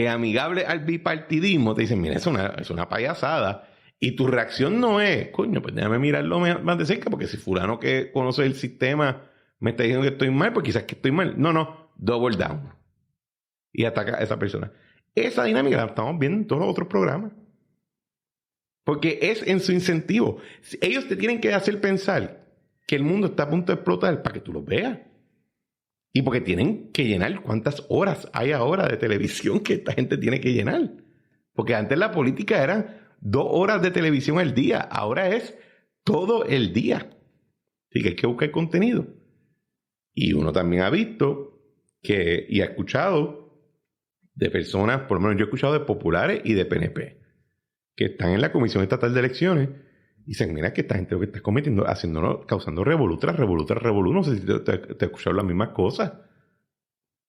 amigables al bipartidismo, te dicen, mira, es una payasada. Y tu reacción no es, coño, pues déjame mirarlo más de cerca, porque si fulano que conoce el sistema me está diciendo que estoy mal, pues quizás que estoy mal. No, double down. Y ataca a esa persona. Esa dinámica la estamos viendo en todos los otros programas. Porque es en su incentivo. Ellos te tienen que hacer pensar que el mundo está a punto de explotar para que tú lo veas. Y porque tienen que llenar cuántas horas hay ahora de televisión que esta gente tiene que llenar. Porque antes la política eran 2 horas de televisión al día. Ahora es todo el día. Así que hay que buscar contenido. Y uno también ha visto y ha escuchado de personas, por lo menos yo he escuchado de populares y de PNP, que están en la Comisión Estatal de Elecciones y dicen, mira que esta gente lo que está cometiendo, causando revolú. No sé si te he escuchado las mismas cosas.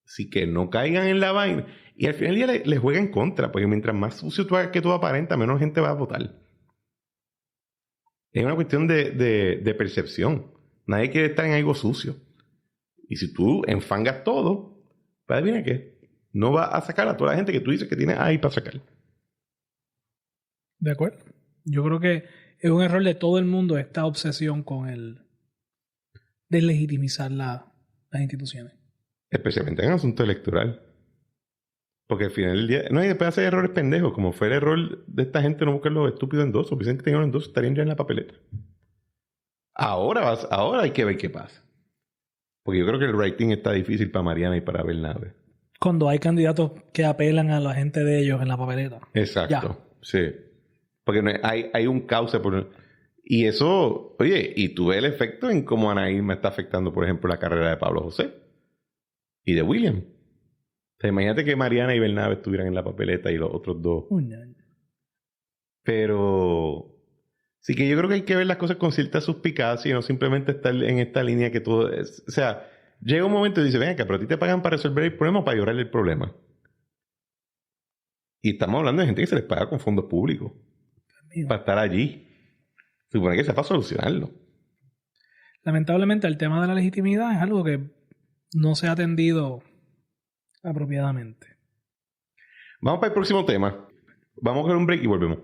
Así que no caigan en la vaina. Y al final del día les juega en contra, porque mientras más sucio tú hagas que tú aparentas, menos gente va a votar. Es una cuestión de percepción. Nadie quiere estar en algo sucio. Y si tú enfangas todo, pues adivina qué. No va a sacar a toda la gente que tú dices que tienes ahí para sacar. De acuerdo. Yo creo que es un error de todo el mundo esta obsesión con el deslegitimizar las instituciones. Especialmente en asunto electoral. Porque al final del día... No, y después hacer errores pendejos. Como fue el error de esta gente no buscar los estúpidos endosos. Dicen que tenían los endosos, estarían ya en la papeleta. Ahora hay que ver qué pasa. Porque yo creo que el rating está difícil para Mariana y para Bernabe. Cuando hay candidatos que apelan a la gente de ellos en la papeleta. Exacto. Ya. Sí. Porque no hay un cauce por... Y eso... Oye, y tú ves el efecto en cómo Ana Irma está afectando, por ejemplo, la carrera de Pablo José. Y de William. O sea, imagínate que Mariana y Bernabe estuvieran en la papeleta y los otros dos. Pero... Sí que yo creo que hay que ver las cosas con cierta suspicacia y no simplemente estar en esta línea que todo es... O sea, llega un momento y dice, venga, pero a ti te pagan para resolver el problema o para llorar el problema. Y estamos hablando de gente que se les paga con fondos públicos. Para estar allí. Se supone que sea para solucionarlo. Lamentablemente el tema de la legitimidad es algo que no se ha atendido apropiadamente. Vamos para el próximo tema. Vamos a coger un break y volvemos.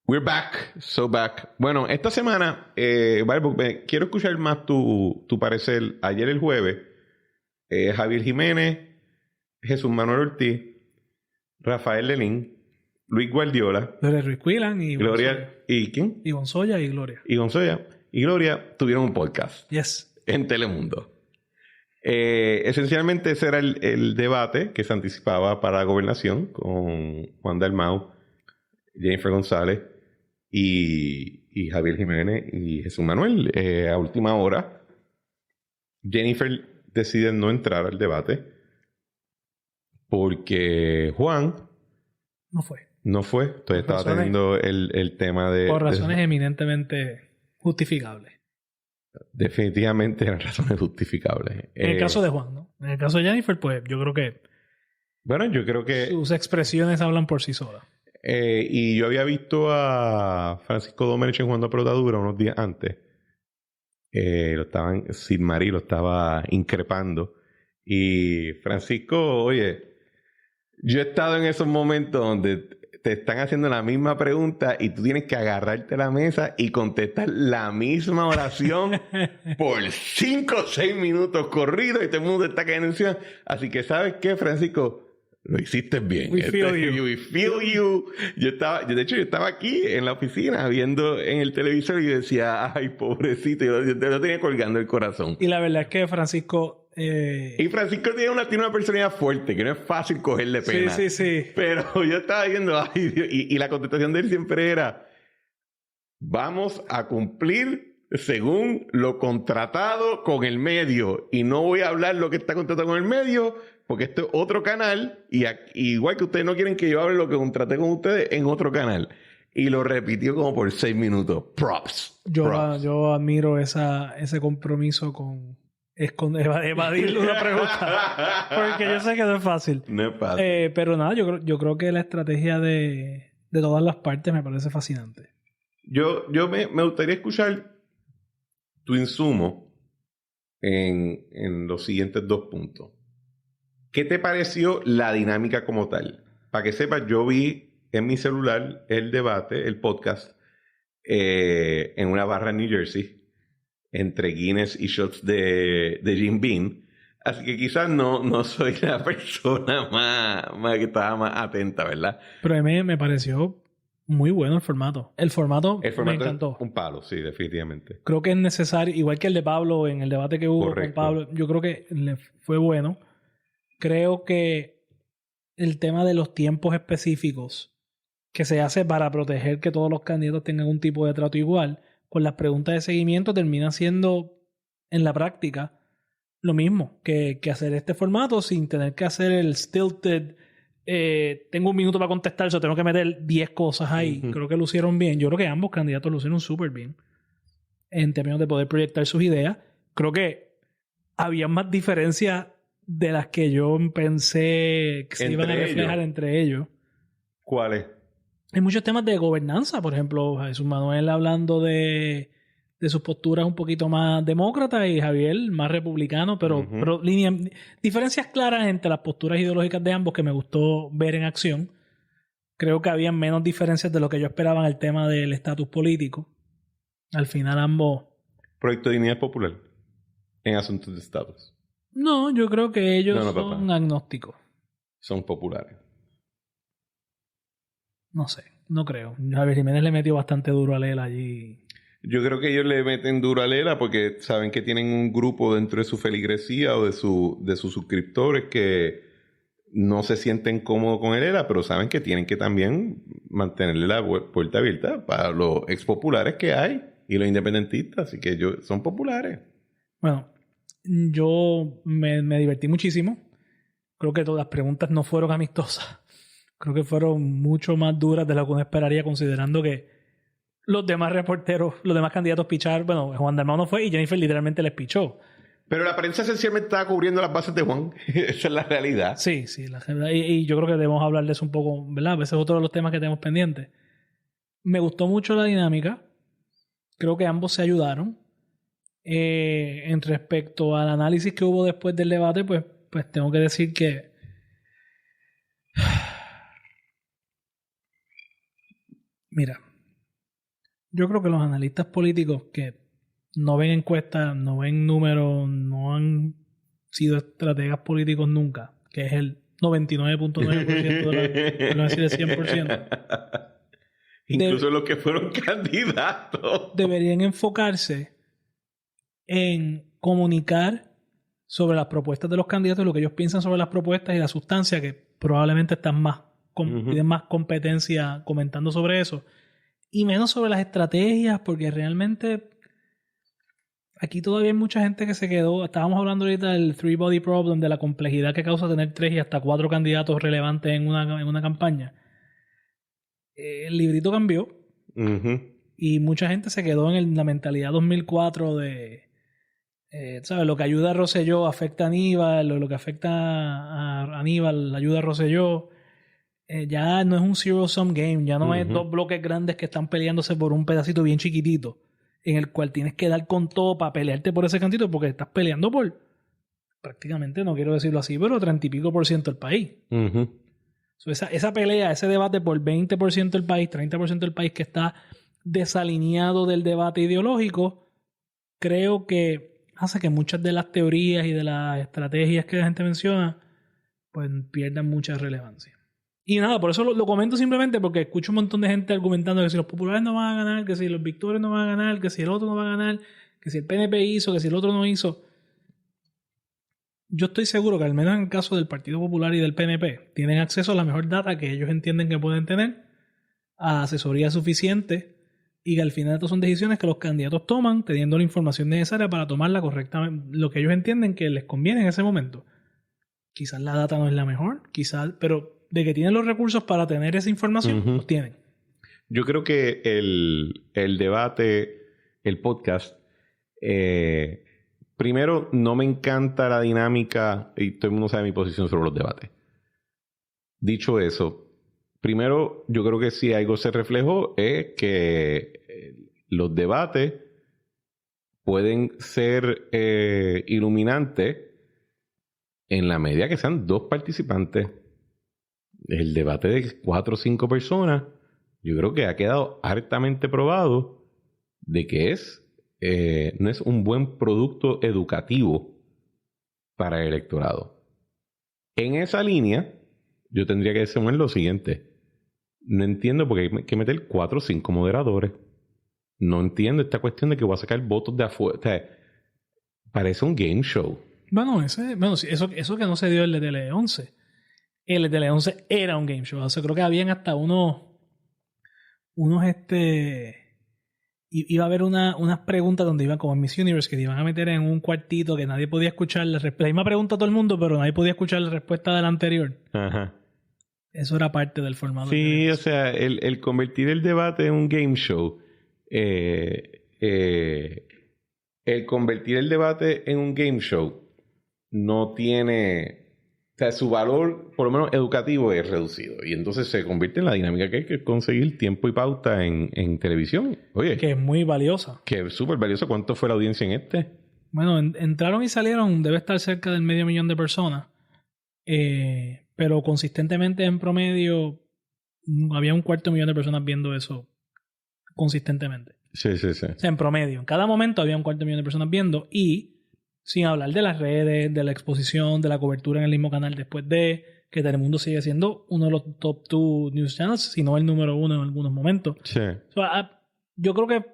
We're back. So back. Bueno, esta semana, quiero escuchar más tu parecer. Ayer el jueves, Javier Jiménez, Jesús Manuel Ortiz, Rafael Lenín, Luis Guardiola, Gloria Ruiz Cuilan y Gloria Gonzoya. ¿Y quién? Y Gonzoya y Gloria. Y Gonzoya y Gloria tuvieron un podcast. Yes. En Telemundo. Esencialmente ese era el debate que se anticipaba para la gobernación con Juan Dalmau, Jennifer González y Javier Jiménez y Jesús Manuel. A última hora, Jennifer decide no entrar al debate porque Juan no fue. Entonces estaba teniendo el tema de... Por razones eminentemente justificables. Definitivamente eran razones justificables. En el caso de Juan, ¿no? En el caso de Jennifer, pues yo creo que... Bueno, yo creo que... sus expresiones hablan por sí solas. Y yo había visto a Francisco Domenech jugando a pelotadura unos días antes. Sid Marí lo estaba increpando. Y Francisco, oye, yo he estado en esos momentos donde te están haciendo la misma pregunta y tú tienes que agarrarte a la mesa y contestar la misma oración por 5 o 6 minutos corridos y todo el mundo te está cayendo encima. Así que, ¿sabes qué, Francisco? Lo hiciste bien. We feel you. We feel you. Yo estaba aquí en la oficina viendo en el televisor y decía, ay, pobrecito, yo lo tenía colgando el corazón. Y la verdad es que Francisco... Y Francisco tiene una personalidad fuerte, que no es fácil cogerle pena. Sí. Pero yo estaba viendo, ay Dios, y la contestación de él siempre era, vamos a cumplir según lo contratado con el medio. Y no voy a hablar lo que está contratado con el medio, porque esto es otro canal, y igual que ustedes no quieren que yo hable lo que contraté con ustedes en otro canal. Y lo repitió como por 6 minutos. Props. Yo admiro ese compromiso con... evadir una pregunta. Porque yo sé que no es fácil. No es fácil. Pero nada, yo creo que la estrategia de todas las partes me parece fascinante. Yo me gustaría escuchar tu insumo en los siguientes 2 puntos. ¿Qué te pareció la dinámica como tal? Para que sepas, yo vi en mi celular el debate, el podcast, en una barra en New Jersey, entre Guinness y shots de Jim Beam. Así que quizás no soy la persona más que estaba más atenta, ¿verdad? Pero a mí me pareció muy bueno el formato. El formato me encantó. Es un palo, sí, definitivamente. Creo que es necesario, igual que el de Pablo en el debate que hubo con Pablo, yo creo que le fue bueno. Creo que el tema de los tiempos específicos que se hace para proteger que todos los candidatos tengan un tipo de trato igual, con las preguntas de seguimiento termina siendo en la práctica lo mismo que hacer este formato sin tener que hacer el stilted tengo 1 minuto para contestar, yo tengo que meter 10 cosas ahí. Creo que lo hicieron bien. Yo creo que ambos candidatos lo hicieron súper bien en términos de poder proyectar sus ideas. Creo que había más diferencias de las que yo pensé que se iban a reflejar entre ellos. ¿Cuáles? Hay muchos temas de gobernanza, por ejemplo, Jesús Manuel hablando de sus posturas un poquito más demócratas y Javier más republicano, pero diferencias claras entre las posturas ideológicas de ambos que me gustó ver en acción. Creo que había menos diferencias de lo que yo esperaba en el tema del estatus político. Al final ambos... Proyecto de Dignidad Popular en asuntos de estatus. No, yo creo que ellos son agnósticos. Son populares. No sé, no creo. Javier Jiménez le metió bastante duro a Lela allí. Yo creo que ellos le meten duro a Lela porque saben que tienen un grupo dentro de su feligresía o de sus suscriptores que no se sienten cómodos con Lela, pero saben que tienen que también mantenerle la puerta abierta para los expopulares que hay y los independentistas, así que ellos son populares. Bueno, yo me divertí muchísimo. Creo que todas las preguntas no fueron amistosas. Creo que fueron mucho más duras de lo que uno esperaría, considerando que los demás reporteros, los demás candidatos picharon. Bueno, Juan Dalmau no fue y Jennifer literalmente les pichó. Pero la prensa esencialmente estaba cubriendo las bases de Juan. Esa es la realidad. Sí, y yo creo que debemos hablar de eso un poco, ¿verdad? Ese es otro de los temas que tenemos pendientes. Me gustó mucho la dinámica. Creo que ambos se ayudaron. En respecto al análisis que hubo después del debate, pues tengo que decir que mira, yo creo que los analistas políticos que no ven encuestas, no ven números, no han sido estrategas políticos nunca, que es el 99.9% no decir el 100%. Incluso los que fueron candidatos. Deberían enfocarse en comunicar sobre las propuestas de los candidatos, lo que ellos piensan sobre las propuestas y la sustancia, que probablemente están más tienen más competencia comentando sobre eso, y menos sobre las estrategias, porque realmente aquí todavía hay mucha gente que se quedó. Estábamos hablando ahorita del three body problem, de la complejidad que causa tener 3 y hasta 4 candidatos relevantes en una campaña. El librito cambió y mucha gente se quedó en la mentalidad 2004 de ¿sabes? Lo que ayuda a Rosselló afecta a Aníbal, o lo que afecta a Aníbal ayuda a Rosselló. Ya no es un zero-sum game, ya no es 2 bloques grandes que están peleándose por un pedacito bien chiquitito, en el cual tienes que dar con todo para pelearte por ese cantito, porque estás peleando por prácticamente, no quiero decirlo así, pero 30 y pico % del país. So, esa pelea, ese debate por 20% del país, 30% del país que está desalineado del debate ideológico, creo que hace que muchas de las teorías y de las estrategias que la gente menciona pues pierdan mucha relevancia. Y nada, por eso lo comento simplemente porque escucho un montón de gente argumentando que si los populares no van a ganar, que si los victorios no van a ganar, que si el otro no va a ganar, que si el PNP hizo, que si el otro no hizo. Yo estoy seguro que al menos en el caso del Partido Popular y del PNP tienen acceso a la mejor data que ellos entienden que pueden tener, a asesoría suficiente, y que al final estas son decisiones que los candidatos toman teniendo la información necesaria para tomarla correctamente, lo que ellos entienden que les conviene en ese momento. Quizás la data no es la mejor, quizás, pero de que tienen los recursos para tener esa información, los tienen. Yo creo que el debate, el podcast, primero, no me encanta la dinámica, y todo el mundo sabe mi posición sobre los debates. Dicho eso, primero, yo creo que si algo se reflejó es que los debates pueden ser iluminantes en la medida que sean 2 participantes. El debate de 4 o 5 personas, yo creo que ha quedado hartamente probado de que no es un buen producto educativo para el electorado. En esa línea, yo tendría que decir lo siguiente. No entiendo por qué hay que meter 4 o 5 moderadores. No entiendo esta cuestión de que voy a sacar votos de afuera. O sea, parece un game show. Bueno, eso que no se dio el de Tele 11. El de Tele 11 era un game show. O sea, creo que habían hasta unos iba a haber unas preguntas donde iban como en Miss Universe, que te iban a meter en un cuartito que nadie podía escuchar la misma pregunta a todo el mundo, pero nadie podía escuchar la respuesta de la anterior. Ajá. Eso era parte del formato. Sí, o sea, el convertir el debate en un game show, el convertir el debate en un game show no tiene... O sea, su valor, por lo menos educativo, es reducido. Y entonces se convierte en la dinámica que hay que conseguir tiempo y pauta en televisión. Oye. Que es muy valiosa. Que es súper valiosa. ¿Cuánto fue la audiencia en este? Bueno, entraron y salieron, debe estar cerca del 500,000 de personas. Pero consistentemente en promedio había 250,000 de personas viendo eso consistentemente. Sí. O sea, en promedio. En cada momento había 250,000 de personas viendo, y sin hablar de las redes, de la exposición, de la cobertura en el mismo canal después de que Telemundo sigue siendo uno de los top 2 news channels, si no el número 1 en algunos momentos. Sí. Yo creo que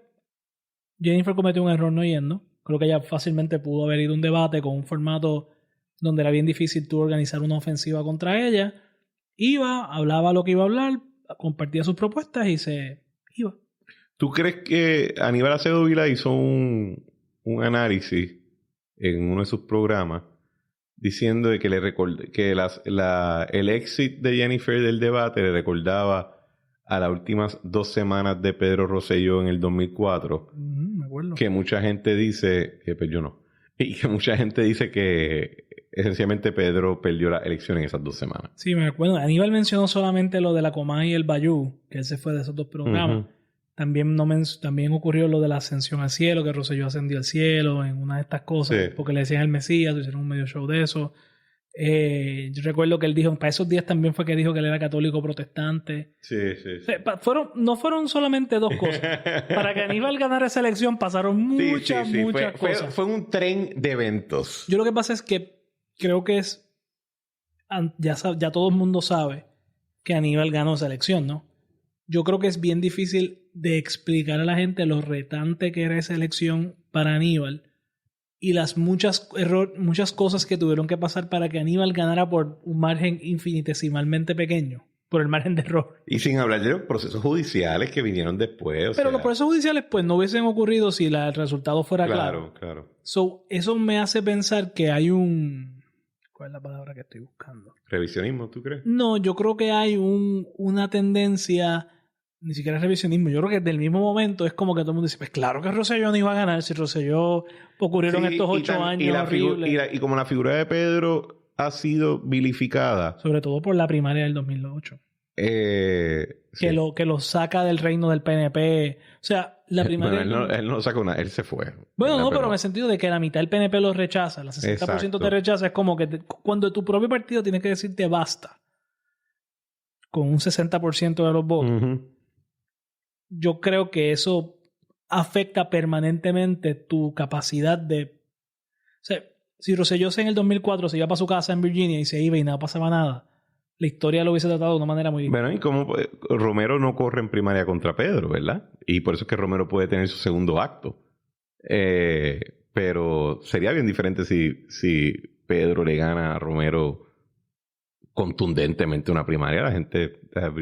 Jennifer cometió un error no yendo. Creo que ella fácilmente pudo haber ido a un debate con un formato donde era bien difícil tú organizar una ofensiva contra ella. Iba, hablaba lo que iba a hablar, compartía sus propuestas y se iba. ¿Tú crees que Aníbal Acevedo Vilá hizo un análisis en uno de sus programas diciendo de que el exit de Jennifer del debate le recordaba a las últimas 2 semanas de Pedro Rosselló en el 2004? Me acuerdo. Que mucha gente dice, pues yo no, y que mucha gente dice que esencialmente Pedro perdió la elección en esas 2 semanas. Sí, me acuerdo. Aníbal mencionó solamente lo de la Comay y el Bayou, que él se fue de esos 2 programas. Uh-huh. También ocurrió lo de la ascensión al cielo, que Rosselló ascendió al cielo en una de estas cosas, sí, porque le decían el Mesías, hicieron un medio show de eso. Yo recuerdo que él dijo, para esos días también fue que dijo que él era católico protestante. Sí. No fueron solamente 2 cosas. Para que Aníbal ganara esa elección pasaron muchas cosas. Fue un tren de eventos. Yo lo que pasa es que creo que ya todo el mundo sabe que Aníbal ganó esa elección, ¿no? Yo creo que es bien difícil de explicar a la gente lo retante que era esa elección para Aníbal y las muchas cosas que tuvieron que pasar para que Aníbal ganara por un margen infinitesimalmente pequeño, por el margen de error. Y sin hablar de los procesos judiciales que vinieron después. Pero los procesos judiciales pues no hubiesen ocurrido si el resultado fuera claro. Claro. Eso me hace pensar que hay ¿cuál es la palabra que estoy buscando? ¿Revisionismo, tú crees? No, yo creo que hay una tendencia, ni siquiera revisionismo, yo creo que desde el mismo momento es como que todo el mundo dice, pues claro que Rosselló no iba a ganar, si Rosselló ocurrieron estos 8 años horribles. Y como la figura de Pedro ha sido vilificada. Sobre todo por la primaria del 2008. Que lo saca del reino del PNP. O sea, la primaria... Bueno, él no sacó nada, él se fue. Bueno, no, pero en el sentido de que la mitad del PNP lo rechaza, el 60% Exacto. Te rechaza, es como que cuando tu propio partido tiene que decirte basta con un 60% de los votos. Uh-huh. Yo creo que eso afecta permanentemente tu capacidad de... O sea, si Rosselló en el 2004 se iba para su casa en Virginia y se iba y nada pasaba nada, la historia lo hubiese tratado de una manera muy diferente. Bueno, y como Romero no corre en primaria contra Pedro, ¿verdad? Y por eso es que Romero puede tener su segundo acto. Pero sería bien diferente si Pedro le gana a Romero contundentemente una primaria. La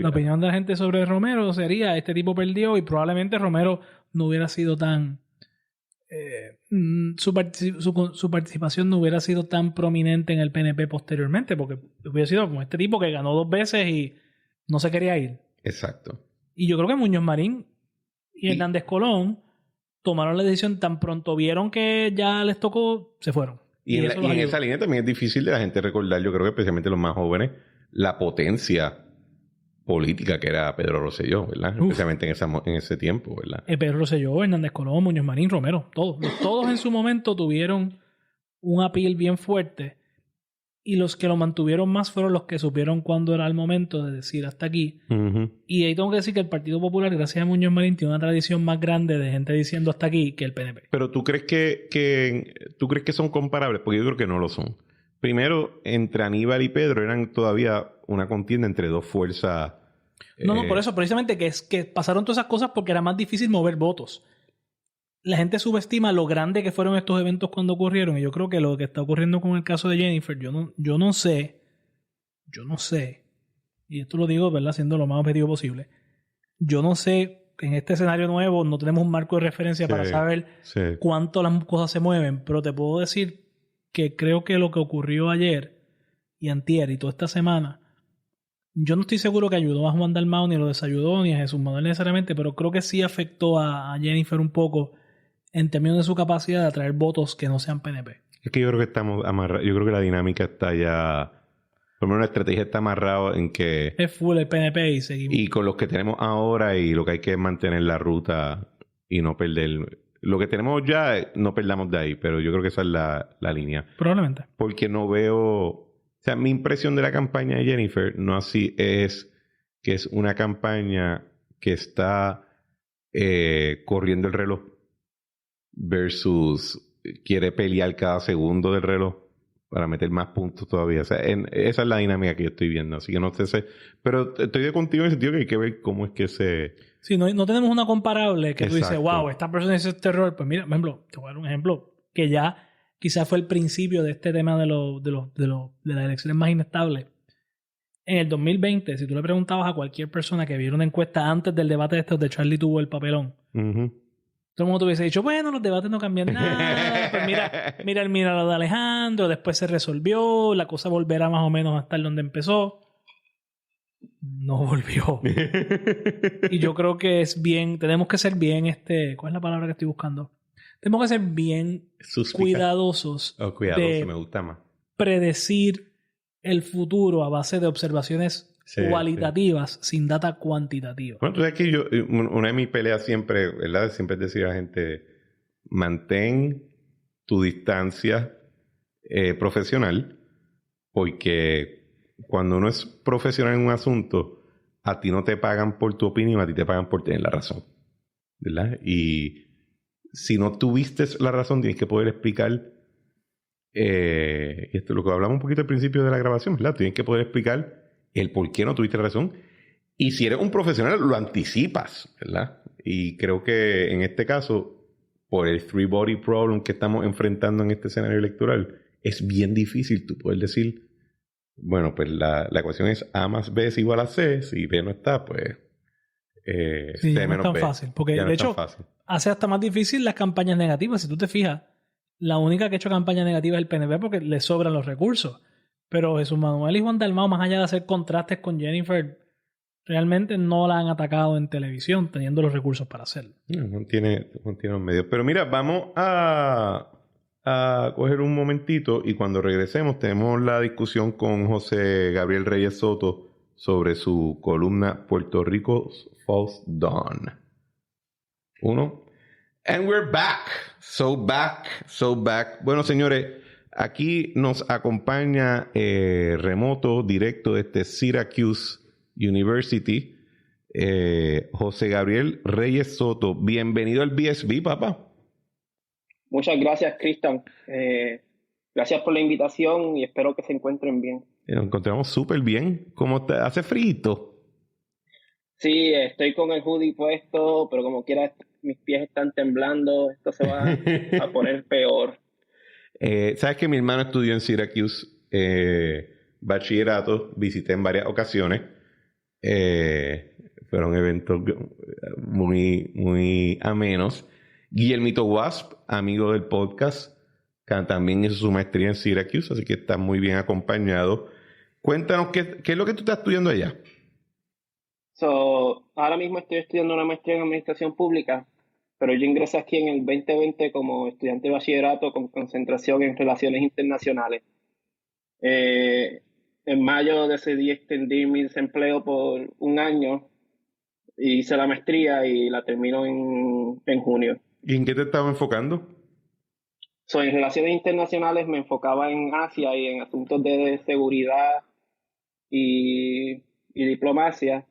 opinión de la gente sobre Romero sería, este tipo perdió y probablemente Romero no hubiera sido tan... su participación no hubiera sido tan prominente en el PNP posteriormente, porque hubiera sido como este tipo que ganó 2 veces y no se quería ir. Exacto. Y yo creo que Muñoz Marín y Hernández Colón tomaron la decisión tan pronto vieron que ya les tocó, se fueron. Y en esa línea también es difícil de la gente recordar, yo creo que especialmente los más jóvenes, la potencia política que era Pedro Rosselló, ¿verdad? Especialmente en ese tiempo, ¿verdad? Pedro Rosselló, Hernández Colón, Muñoz Marín, Romero, todos en su momento tuvieron un appeal bien fuerte, y los que lo mantuvieron más fueron los que supieron cuándo era el momento de decir hasta aquí. Y ahí tengo que decir que el Partido Popular, gracias a Muñoz Marín, tiene una tradición más grande de gente diciendo hasta aquí que el PNP. Pero ¿tú crees ¿tú crees que son comparables? Porque yo creo que no lo son. Primero, entre Aníbal y Pedro eran todavía una contienda entre dos fuerzas. No, por eso, precisamente que pasaron todas esas cosas porque era más difícil mover votos. La gente subestima lo grande que fueron estos eventos cuando ocurrieron, y yo creo que lo que está ocurriendo con el caso de Jennifer, yo no sé, y esto lo digo, ¿verdad?, siendo lo más objetivo posible, yo no sé, en este escenario nuevo no tenemos un marco de referencia para saber cuánto las cosas se mueven, pero te puedo decir que creo que lo que ocurrió ayer y antier y toda esta semana, yo no estoy seguro que ayudó a Juan Dalmau, ni lo desayudó, ni a Jesús Manuel necesariamente, pero creo que sí afectó a Jennifer un poco en términos de su capacidad de atraer votos que no sean PNP. Es que yo creo que estamos amarrados. Yo creo que la dinámica está ya... Por lo menos la estrategia está amarrada en que... Es full el PNP y seguimos. Y con los que tenemos ahora, y lo que hay que es mantener la ruta y no perder... Lo que tenemos ya, no perdamos de ahí, pero yo creo que esa es la línea. Probablemente. Porque no veo... O sea, mi impresión de la campaña de Jennifer no así es que es una campaña que está corriendo el reloj versus quiere pelear cada segundo del reloj para meter más puntos todavía. O sea, esa es la dinámica que yo estoy viendo. Así que no sé. Pero estoy de contigo en el sentido que hay que ver cómo es que se... Sí, no tenemos una comparable que tú dices, wow, esta persona hizo este error. Pues mira, por ejemplo, te voy a dar un ejemplo que ya quizás fue el principio de este tema de las elecciones más inestables. En el 2020, si tú le preguntabas a cualquier persona que viera una encuesta antes del debate de Charlie tuvo el papelón, todo el mundo te hubiese dicho, bueno, los debates no cambian nada, pues mira lo de Alejandro, después se resolvió, la cosa volverá más o menos a estar donde empezó. No volvió. Y yo creo que tenemos que ser bien, ¿cuál es la palabra que estoy buscando? Tenemos que ser bien cuidadosos de me gusta más. Predecir el futuro a base de observaciones cualitativas sin data cuantitativa. Bueno, tú sabes que una de mis peleas siempre, ¿verdad? Siempre es decir a la gente, mantén tu distancia profesional, porque cuando uno es profesional en un asunto, a ti no te pagan por tu opinión, a ti te pagan por tener la razón, ¿verdad? Y si no tuviste la razón, tienes que poder explicar, esto es lo que hablamos un poquito al principio de la grabación, ¿verdad? Tienes que poder explicar el por qué no tuviste razón. Y si eres un profesional, lo anticipas, ¿verdad? Y creo que en este caso, por el three-body problem que estamos enfrentando en este escenario electoral, es bien difícil tú poder decir, bueno, pues la ecuación es A más B es igual a C. Si B no está, pues sí, C menos B. No es tan fácil. Porque, de hecho, hace hasta más difícil las campañas negativas. Si tú te fijas, la única que ha hecho campaña negativa es el PNP porque le sobran los recursos. Pero Jesús Manuel y Juan Dalmau, más allá de hacer contrastes con Jennifer, realmente no la han atacado en televisión teniendo los recursos para hacerlo. Mantiene los medios. Pero mira, vamos a coger un momentito y cuando regresemos tenemos la discusión con José Gabriel Reyes Soto sobre su columna Puerto Rico's False Dawn. And we're back. So back. Bueno, señores, aquí nos acompaña remoto, directo desde Syracuse University, José Gabriel Reyes Soto. Bienvenido al BSB, papá. Muchas gracias, Cristian. Gracias por la invitación y espero que se encuentren bien. Nos encontramos súper bien. ¿Cómo te hace frío? Sí, estoy con el hoodie puesto, pero como quiera, mis pies están temblando. Esto se va a poner peor. Sabes que mi hermano estudió en Syracuse bachillerato, visité en varias ocasiones. Fueron eventos muy, muy amenos. Guillermito Wasp, amigo del podcast, que también hizo su maestría en Syracuse, así que está muy bien acompañado. Cuéntanos, ¿qué es lo que tú estás estudiando allá? Ahora mismo estoy estudiando una maestría en Administración Pública, pero yo ingresé aquí en el 2020 como estudiante de bachillerato con concentración en Relaciones Internacionales. en mayo decidí extender mi desempleo por un año. Hice la maestría y la termino en junio. ¿Y en qué te estaba enfocando? En relaciones internacionales me enfocaba en Asia y en asuntos de seguridad y diplomacia.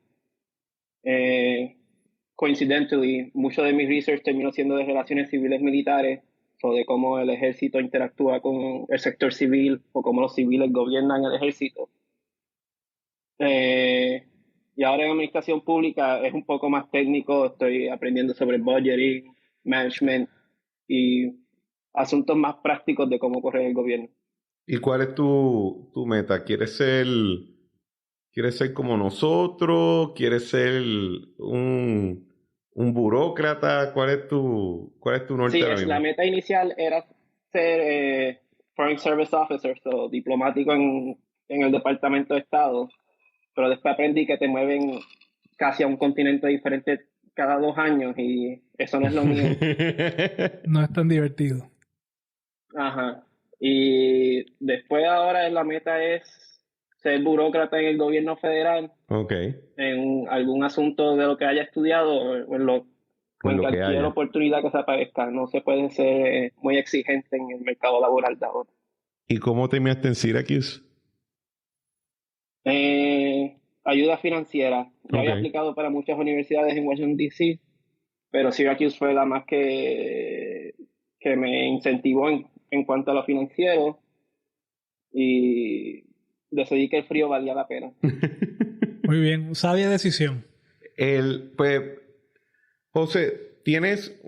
Coincidentally, mucho de mi research terminó siendo de relaciones civiles militares, o de cómo el ejército interactúa con el sector civil o cómo los civiles gobiernan el ejército. Y ahora en administración pública es un poco más técnico, estoy aprendiendo sobre budgeting, management y asuntos más prácticos de cómo correr el gobierno. ¿Y cuál es tu meta? ¿Quieres ser como nosotros? ¿Quieres ser un burócrata? ¿Cuál es tu norte Sí, ahora mismo? la meta inicial era ser Foreign Service Officer, diplomático en el Departamento de Estado, pero después aprendí que te mueven casi a un continente diferente cada 2 años y eso no es lo mío. No es tan divertido. Ajá. Y después ahora la meta es ser burócrata en el gobierno federal, Okay. en algún asunto de lo que haya estudiado o en Lo que cualquier haya. oportunidad que se aparezca. No se puede ser muy exigente en el mercado laboral de ahora. ¿Y cómo terminaste en Syracuse? Ayuda financiera. Ya había aplicado para muchas universidades en Washington, D.C., pero Syracuse fue la más que me incentivó en cuanto a lo financiero y decidí que el frío valía la pena. Muy bien, sabia decisión. Pues, José, tienes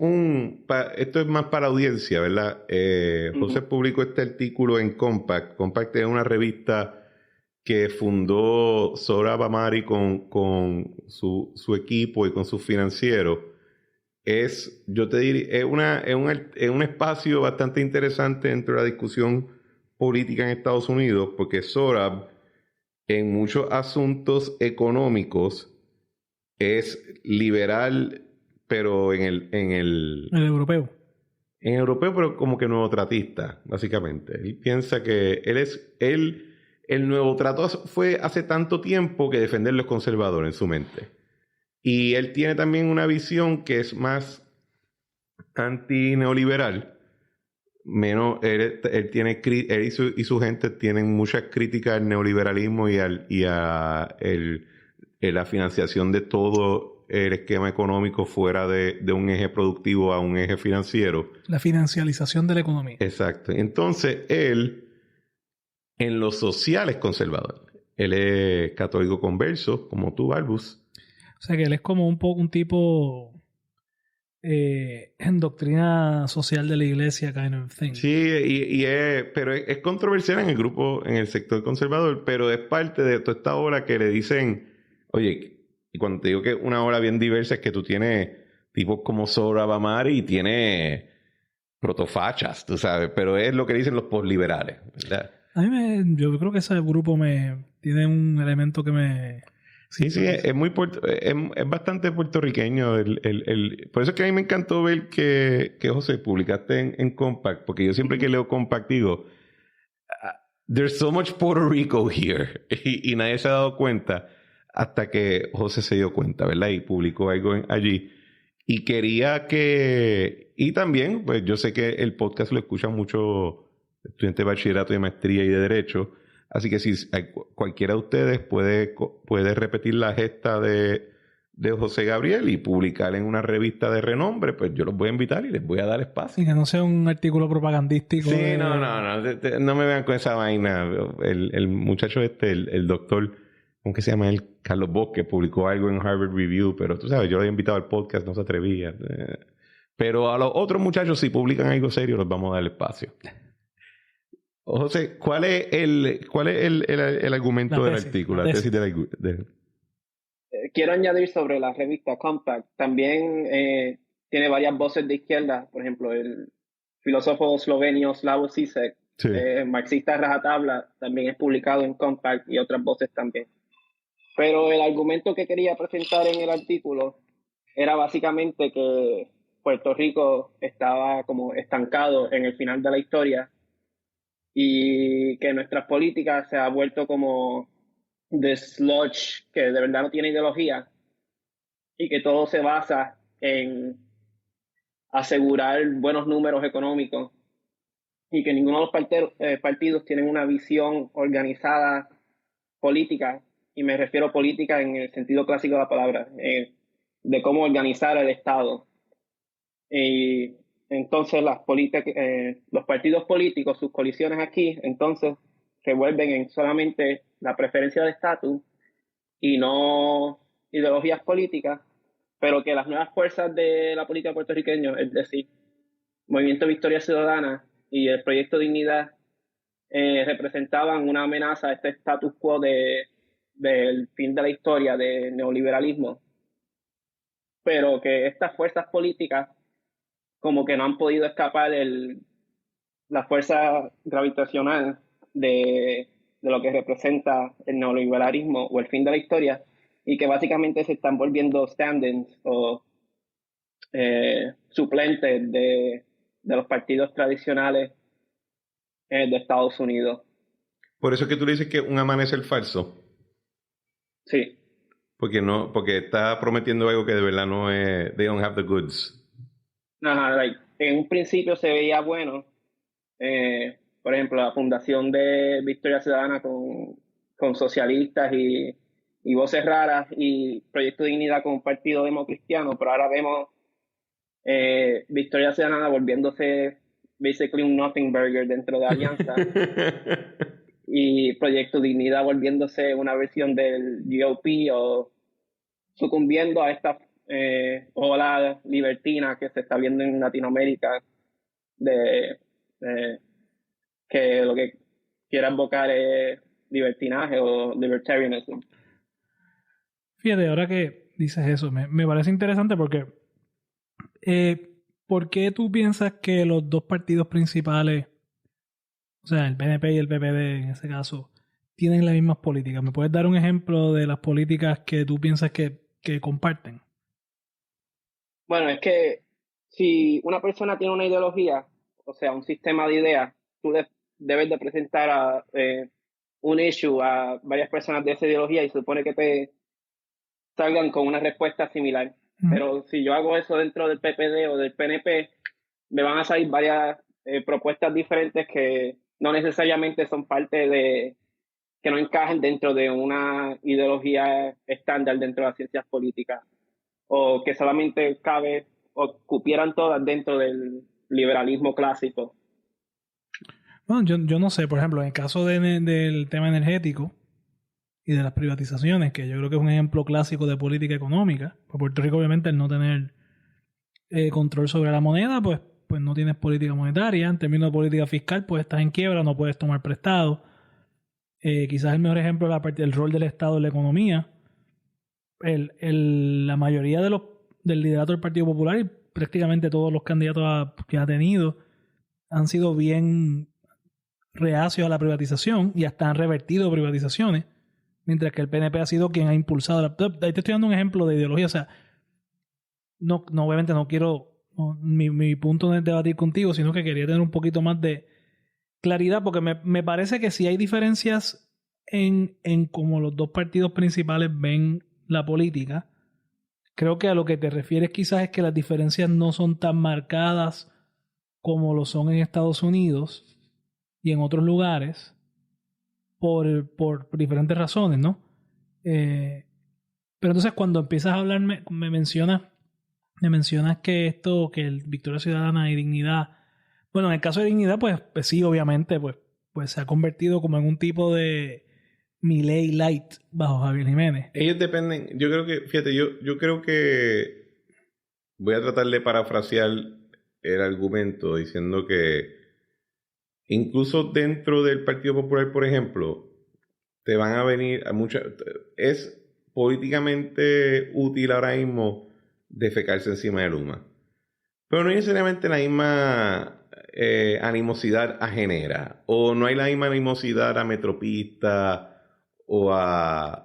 esto es más para audiencia, ¿verdad? José publicó este artículo en Compact. Compact es una revista que fundó Sohrab Ahmari con su equipo y con sus financieros. Yo te diría, es un espacio bastante interesante dentro de la discusión política en Estados Unidos, porque Sohrab, en muchos asuntos económicos, es liberal, pero El europeo. En europeo, pero como que nuevo tratista, básicamente. Él piensa que el nuevo trato fue hace tanto tiempo que defenderlo es conservador en su mente. Y él tiene también una visión que es más anti-neoliberal. Menos, él y su gente tienen muchas críticas al neoliberalismo y a la financiación de todo el esquema económico fuera de un eje productivo a un eje financiero. La financialización de la economía. Exacto. Entonces, él, en lo social, es conservador. Él es católico converso, como tú, Balbus. O sea que él es como un tipo en doctrina social de la iglesia, kind of thing. Sí, pero es controversial en el grupo, en el sector conservador, pero es parte de toda esta obra que le dicen, oye, y cuando te digo que es una obra bien diversa es que tú tienes tipos como Sohrab Ahmari y tienes protofachas, tú sabes, pero es lo que dicen los postliberales, ¿verdad? Yo creo que ese grupo tiene un elemento que me... Sí, es bastante puertorriqueño. Por eso es que a mí me encantó ver que José, publicaste en Compact, porque yo siempre que leo Compact digo, there's so much Puerto Rico here, y nadie se ha dado cuenta hasta que José se dio cuenta, ¿verdad? Y publicó algo allí. Y quería y también, pues yo sé que el podcast lo escuchan muchos estudiantes de bachillerato y de maestría y de derecho. Así que si cualquiera de ustedes puede repetir la gesta de José Gabriel y publicar en una revista de renombre, pues yo los voy a invitar y les voy a dar espacio. Y que no sea un artículo propagandístico. Sí, no me vean con esa vaina. El muchacho el doctor, ¿cómo que se llama él? Carlos Bosque, publicó algo en Harvard Review, pero tú sabes, yo lo había invitado al podcast, no se atrevía. Pero a los otros muchachos, si publican algo serio, les vamos a dar espacio. José, ¿cuál es el argumento del artículo? La tesis Quiero añadir sobre la revista Compact. También tiene varias voces de izquierda. Por ejemplo, el filósofo eslovenio Slavoj Žižek, sí. Marxista rajatabla, también es publicado en Compact y otras voces también. Pero el argumento que quería presentar en el artículo era básicamente que Puerto Rico estaba como estancado en el final de la historia y que nuestras políticas se ha vuelto como de sludge que de verdad no tiene ideología y que todo se basa en asegurar buenos números económicos y que ninguno de los partidos tienen una visión organizada política, y me refiero a política en el sentido clásico de la palabra, de cómo organizar el Estado. Y entonces los partidos políticos, sus colisiones aquí, entonces se vuelven en solamente la preferencia de estatus y no ideologías políticas, pero que las nuevas fuerzas de la política puertorriqueña, es decir, Movimiento Victoria Ciudadana y el Proyecto Dignidad, representaban una amenaza a este status quo del fin de la historia, del neoliberalismo, pero que estas fuerzas políticas como que no han podido escapar la fuerza gravitacional de lo que representa el neoliberalismo o el fin de la historia, y que básicamente se están volviendo stand-ins o suplentes de los partidos tradicionales de Estados Unidos. Por eso es que tú le dices que un amanecer falso. Sí. Porque está prometiendo algo que de verdad no es. They don't have the goods. Ajá, en un principio se veía bueno. Por ejemplo, la fundación de Victoria Ciudadana con socialistas y voces raras, y Proyecto Dignidad con un partido democristiano, pero ahora vemos Victoria Ciudadana volviéndose basically un nothing burger dentro de Alianza y Proyecto Dignidad volviéndose una versión del GOP o sucumbiendo a esta ola libertina que se está viendo en Latinoamérica que lo que quiera invocar es libertinaje o libertarianism. Fíjate, ahora que dices eso, me parece interesante porque ¿por qué tú piensas que los dos partidos principales, o sea, el PNP y el PPD en ese caso, tienen las mismas políticas? ¿Me puedes dar un ejemplo de las políticas que tú piensas que comparten? Bueno, es que si una persona tiene una ideología, o sea, un sistema de ideas, tú debes de presentar un issue a varias personas de esa ideología y se supone que te salgan con una respuesta similar. Pero si yo hago eso dentro del PPD o del PNP, me van a salir varias propuestas diferentes que no necesariamente son parte que no encajen dentro de una ideología estándar dentro de las ciencias políticas, o que solamente o cupieran todas dentro del liberalismo clásico. Bueno, yo no sé, por ejemplo, en el caso del tema energético y de las privatizaciones, que yo creo que es un ejemplo clásico de política económica. Por Puerto Rico, obviamente, el no tener control sobre la moneda, pues no tienes política monetaria. En términos de política fiscal, pues estás en quiebra, no puedes tomar prestado. Quizás el mejor ejemplo es el rol del Estado en la economía. La mayoría del liderato del Partido Popular y prácticamente todos los candidatos que ha tenido han sido bien reacios a la privatización y hasta han revertido privatizaciones, mientras que el PNP ha sido quien ha impulsado ahí te estoy dando un ejemplo de ideología. O sea, no obviamente no quiero, mi punto no es debatir contigo, sino que quería tener un poquito más de claridad, porque me parece que sí hay diferencias en cómo los dos partidos principales ven la política. Creo que a lo que te refieres quizás es que las diferencias no son tan marcadas como lo son en Estados Unidos y en otros lugares por diferentes razones, ¿no? Pero entonces cuando empiezas a hablarme, me mencionas que el Victoria Ciudadana y Dignidad, bueno, en el caso de Dignidad, pues sí, obviamente, pues se ha convertido como en un tipo de Milei Light bajo Javier Jiménez. Ellos dependen, yo creo que, fíjate, yo creo que voy a tratar de parafrasear el argumento diciendo que incluso dentro del Partido Popular, por ejemplo, te van a venir a muchas. Es políticamente útil ahora mismo defecarse encima de Luma, pero no hay necesariamente la misma animosidad a Genera, o no hay la misma animosidad a Metropista o al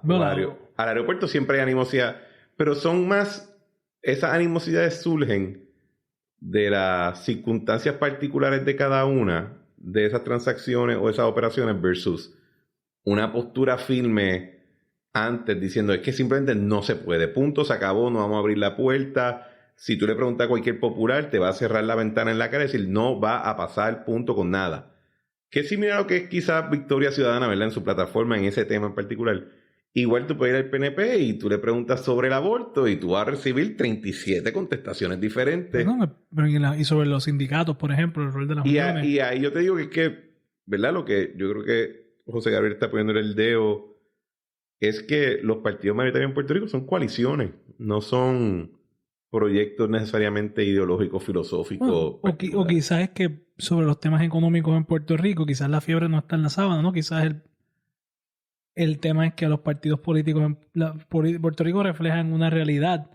aeropuerto. Siempre hay animosidad, pero son más, esas animosidades surgen de las circunstancias particulares de cada una, de esas transacciones o esas operaciones versus una postura firme antes diciendo es que simplemente no se puede, punto, se acabó, no vamos a abrir la puerta. Si tú le preguntas a cualquier popular, te va a cerrar la ventana en la cara y decir no va a pasar, punto, con nada. Que es similar a lo que es quizás Victoria Ciudadana, ¿verdad? En su plataforma, en ese tema en particular. Igual tú puedes ir al PNP y tú le preguntas sobre el aborto y tú vas a recibir 37 contestaciones diferentes. Y sobre los sindicatos, por ejemplo, el rol de las uniones. Y ahí yo te digo que, ¿verdad? Lo que yo creo que José Gabriel está poniendo el dedo es que los partidos mayoritarios en Puerto Rico son coaliciones, no son proyectos necesariamente ideológicos, filosóficos. O quizás es que sobre los temas económicos en Puerto Rico, quizás la fiebre no está en la sábana, ¿no? Quizás el tema es que los partidos políticos en Puerto Rico reflejan una realidad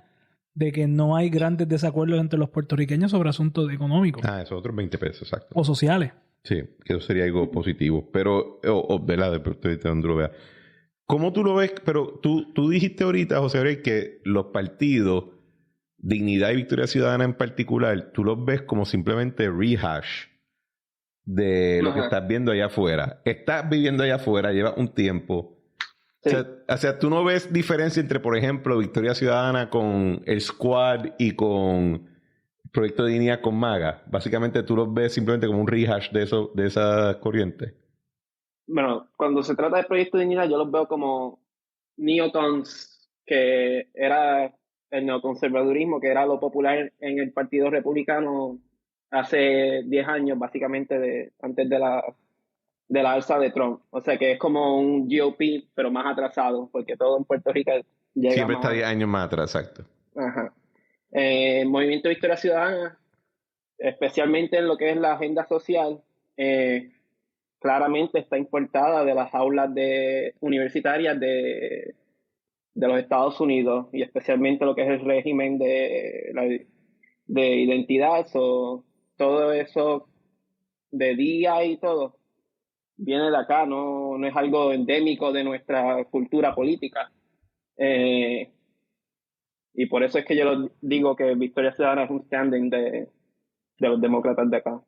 de que no hay grandes desacuerdos entre los puertorriqueños sobre asuntos económicos. Esos otros 20 pesos, exacto. O sociales. Sí, que eso sería algo positivo. Pero, ¿verdad? Donde lo vea. ¿Cómo tú lo ves? Pero tú dijiste ahorita, José Gabriel, que los partidos, Dignidad y Victoria Ciudadana en particular, tú los ves como simplemente rehash de lo que estás viendo allá afuera. Estás viviendo allá afuera, llevas un tiempo. Sí. O sea, tú no ves diferencia entre, por ejemplo, Victoria Ciudadana con el Squad y con Proyecto de Dignidad con MAGA. Básicamente tú los ves simplemente como un rehash de esa corriente. Bueno, cuando se trata de Proyecto de Dignidad, yo los veo como neocons, que era el neoconservadurismo, que era lo popular en el Partido Republicano hace 10 años, básicamente antes de la alza de Trump. O sea que es como un GOP, pero más atrasado, porque todo en Puerto Rico llega siempre está 10 años más atrás, exacto. Ajá. Movimiento Victoria Ciudadana, especialmente en lo que es la agenda social, claramente está importada de las aulas universitarias de los Estados Unidos, y especialmente lo que es el régimen de identidad, todo eso de día y todo viene de acá, no es algo endémico de nuestra cultura política. Y por eso es que yo digo que Victoria Ciudadana es un standing de los demócratas de acá.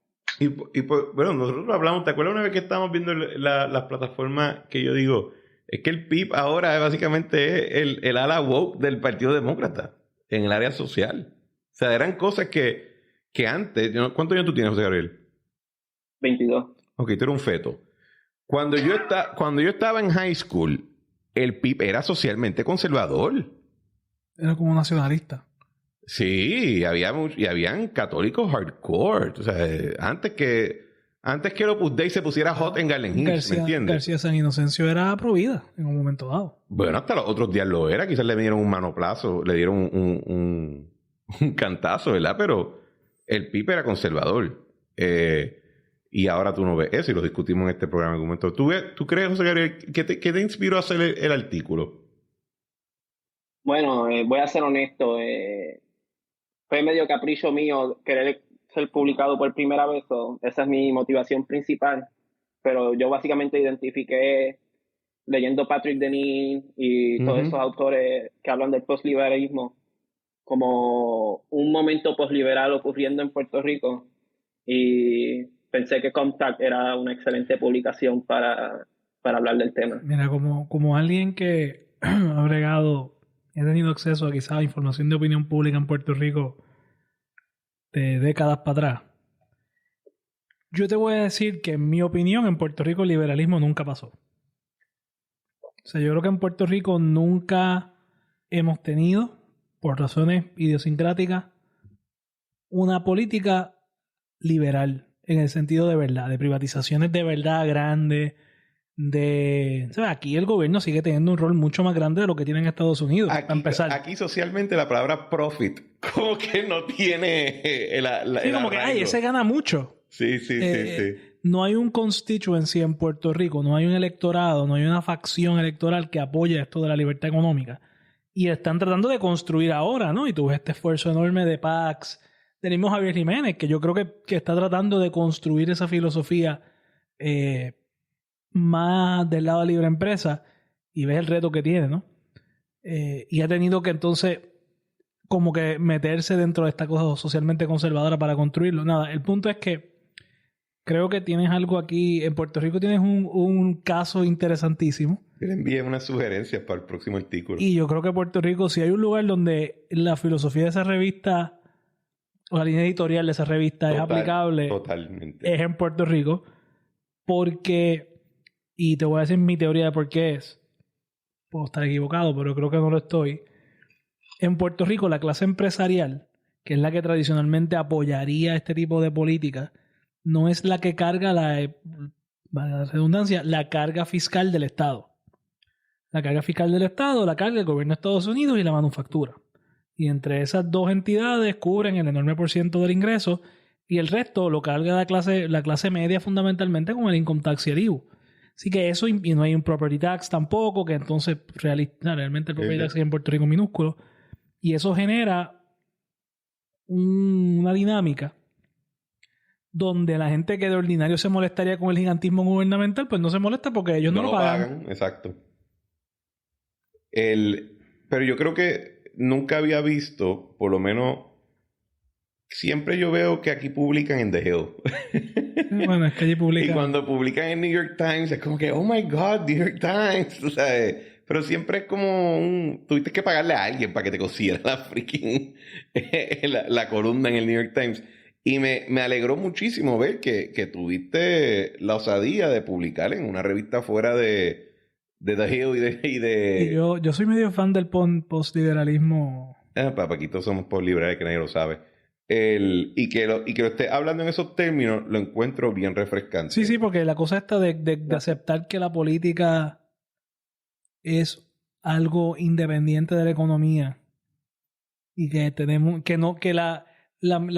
Bueno, nosotros hablamos, ¿te acuerdas una vez que estábamos viendo las plataformas que yo digo? Es que el PIB ahora básicamente es el ala woke del Partido Demócrata en el área social. O sea, eran cosas que antes... ¿Cuántos años tú tienes, José Gabriel? 22. Ok, tú eres un feto. Cuando yo estaba en high school, el PIB era socialmente conservador. Era como nacionalista. Sí, habían católicos hardcore. O sea, antes que el Opus Dei se pusiera hot en Garden Hills, ¿me entiendes? García San Inocencio era provida en un momento dado. Bueno, hasta los otros días lo era. Quizás le dieron un manoplazo, le dieron un cantazo, ¿verdad? Pero el PIB era conservador. Y ahora tú no ves eso y lo discutimos en este programa en algún momento. ¿Tú crees, José Gabriel, qué te inspiró a hacer el artículo? Bueno, voy a ser honesto. Fue medio capricho mío querer ser publicado por primera vez. Esa es mi motivación principal. Pero yo básicamente identifiqué, leyendo Patrick Deneen y todos esos autores que hablan del postliberalismo, como un momento postliberal ocurriendo en Puerto Rico. Y pensé que Contact era una excelente publicación para hablar del tema. Mira, como alguien que he tenido acceso a quizás información de opinión pública en Puerto Rico de décadas para atrás, yo te voy a decir que en mi opinión en Puerto Rico el liberalismo nunca pasó. O sea, yo creo que en Puerto Rico nunca hemos tenido, por razones idiosincráticas, una política liberal en el sentido de verdad, de privatizaciones de verdad grandes, ¿sabes? Aquí el gobierno sigue teniendo un rol mucho más grande de lo que tiene en Estados Unidos, para empezar. Aquí socialmente la palabra profit como que no tiene sí, como que ese gana mucho. Sí. No hay un constituency en Puerto Rico, no hay un electorado, no hay una facción electoral que apoye esto de la libertad económica. Y están tratando de construir ahora, ¿no? Y tú ves este esfuerzo enorme de PACS, del mismo Javier Jiménez, que yo creo que está tratando de construir esa filosofía más del lado de libre empresa, y ves el reto que tiene, ¿no? Y ha tenido que entonces como que meterse dentro de esta cosa socialmente conservadora para construirlo. Nada, el punto es que creo que tienes algo aquí. En Puerto Rico tienes un caso interesantísimo. Le envié unas sugerencias para el próximo artículo. Y yo creo que Puerto Rico, si hay un lugar donde la filosofía de esa revista o la línea editorial de esa revista es aplicable, totalmente. Es en Puerto Rico. Porque, y te voy a decir mi teoría de por qué es. Puedo estar equivocado, pero creo que no lo estoy. En Puerto Rico, la clase empresarial, que es la que tradicionalmente apoyaría este tipo de política, no es la que carga la redundancia, la carga fiscal del Estado. La carga fiscal del Estado la carga el gobierno de Estados Unidos y la manufactura. Y entre esas dos entidades cubren el enorme porciento del ingreso y el resto lo carga la clase media fundamentalmente con el income tax y el IVU. Así que eso, y no hay un property tax tampoco, que entonces realmente el property tax en Puerto Rico es minúsculo. Y eso genera una dinámica donde la gente que de ordinario se molestaría con el gigantismo gubernamental, pues no se molesta porque ellos no lo pagan. Exacto. Pero yo creo que nunca había visto, por lo menos, siempre yo veo que aquí publican en The Hill. Bueno, es que allí publican. Y cuando publican en New York Times, es como que, oh my God, New York Times. O sea, pero siempre es como tuviste que pagarle a alguien para que te consiguiera la freaking la columna en el New York Times. Y me alegró muchísimo ver que tuviste la osadía de publicar en una revista fuera de The Hill y de... Yo soy medio fan del postliberalismo. Paquito, somos postliberales, que nadie lo sabe. Y que lo esté hablando en esos términos, lo encuentro bien refrescante. Sí, porque la cosa está de aceptar que la política es algo independiente de la economía y que tenemos que la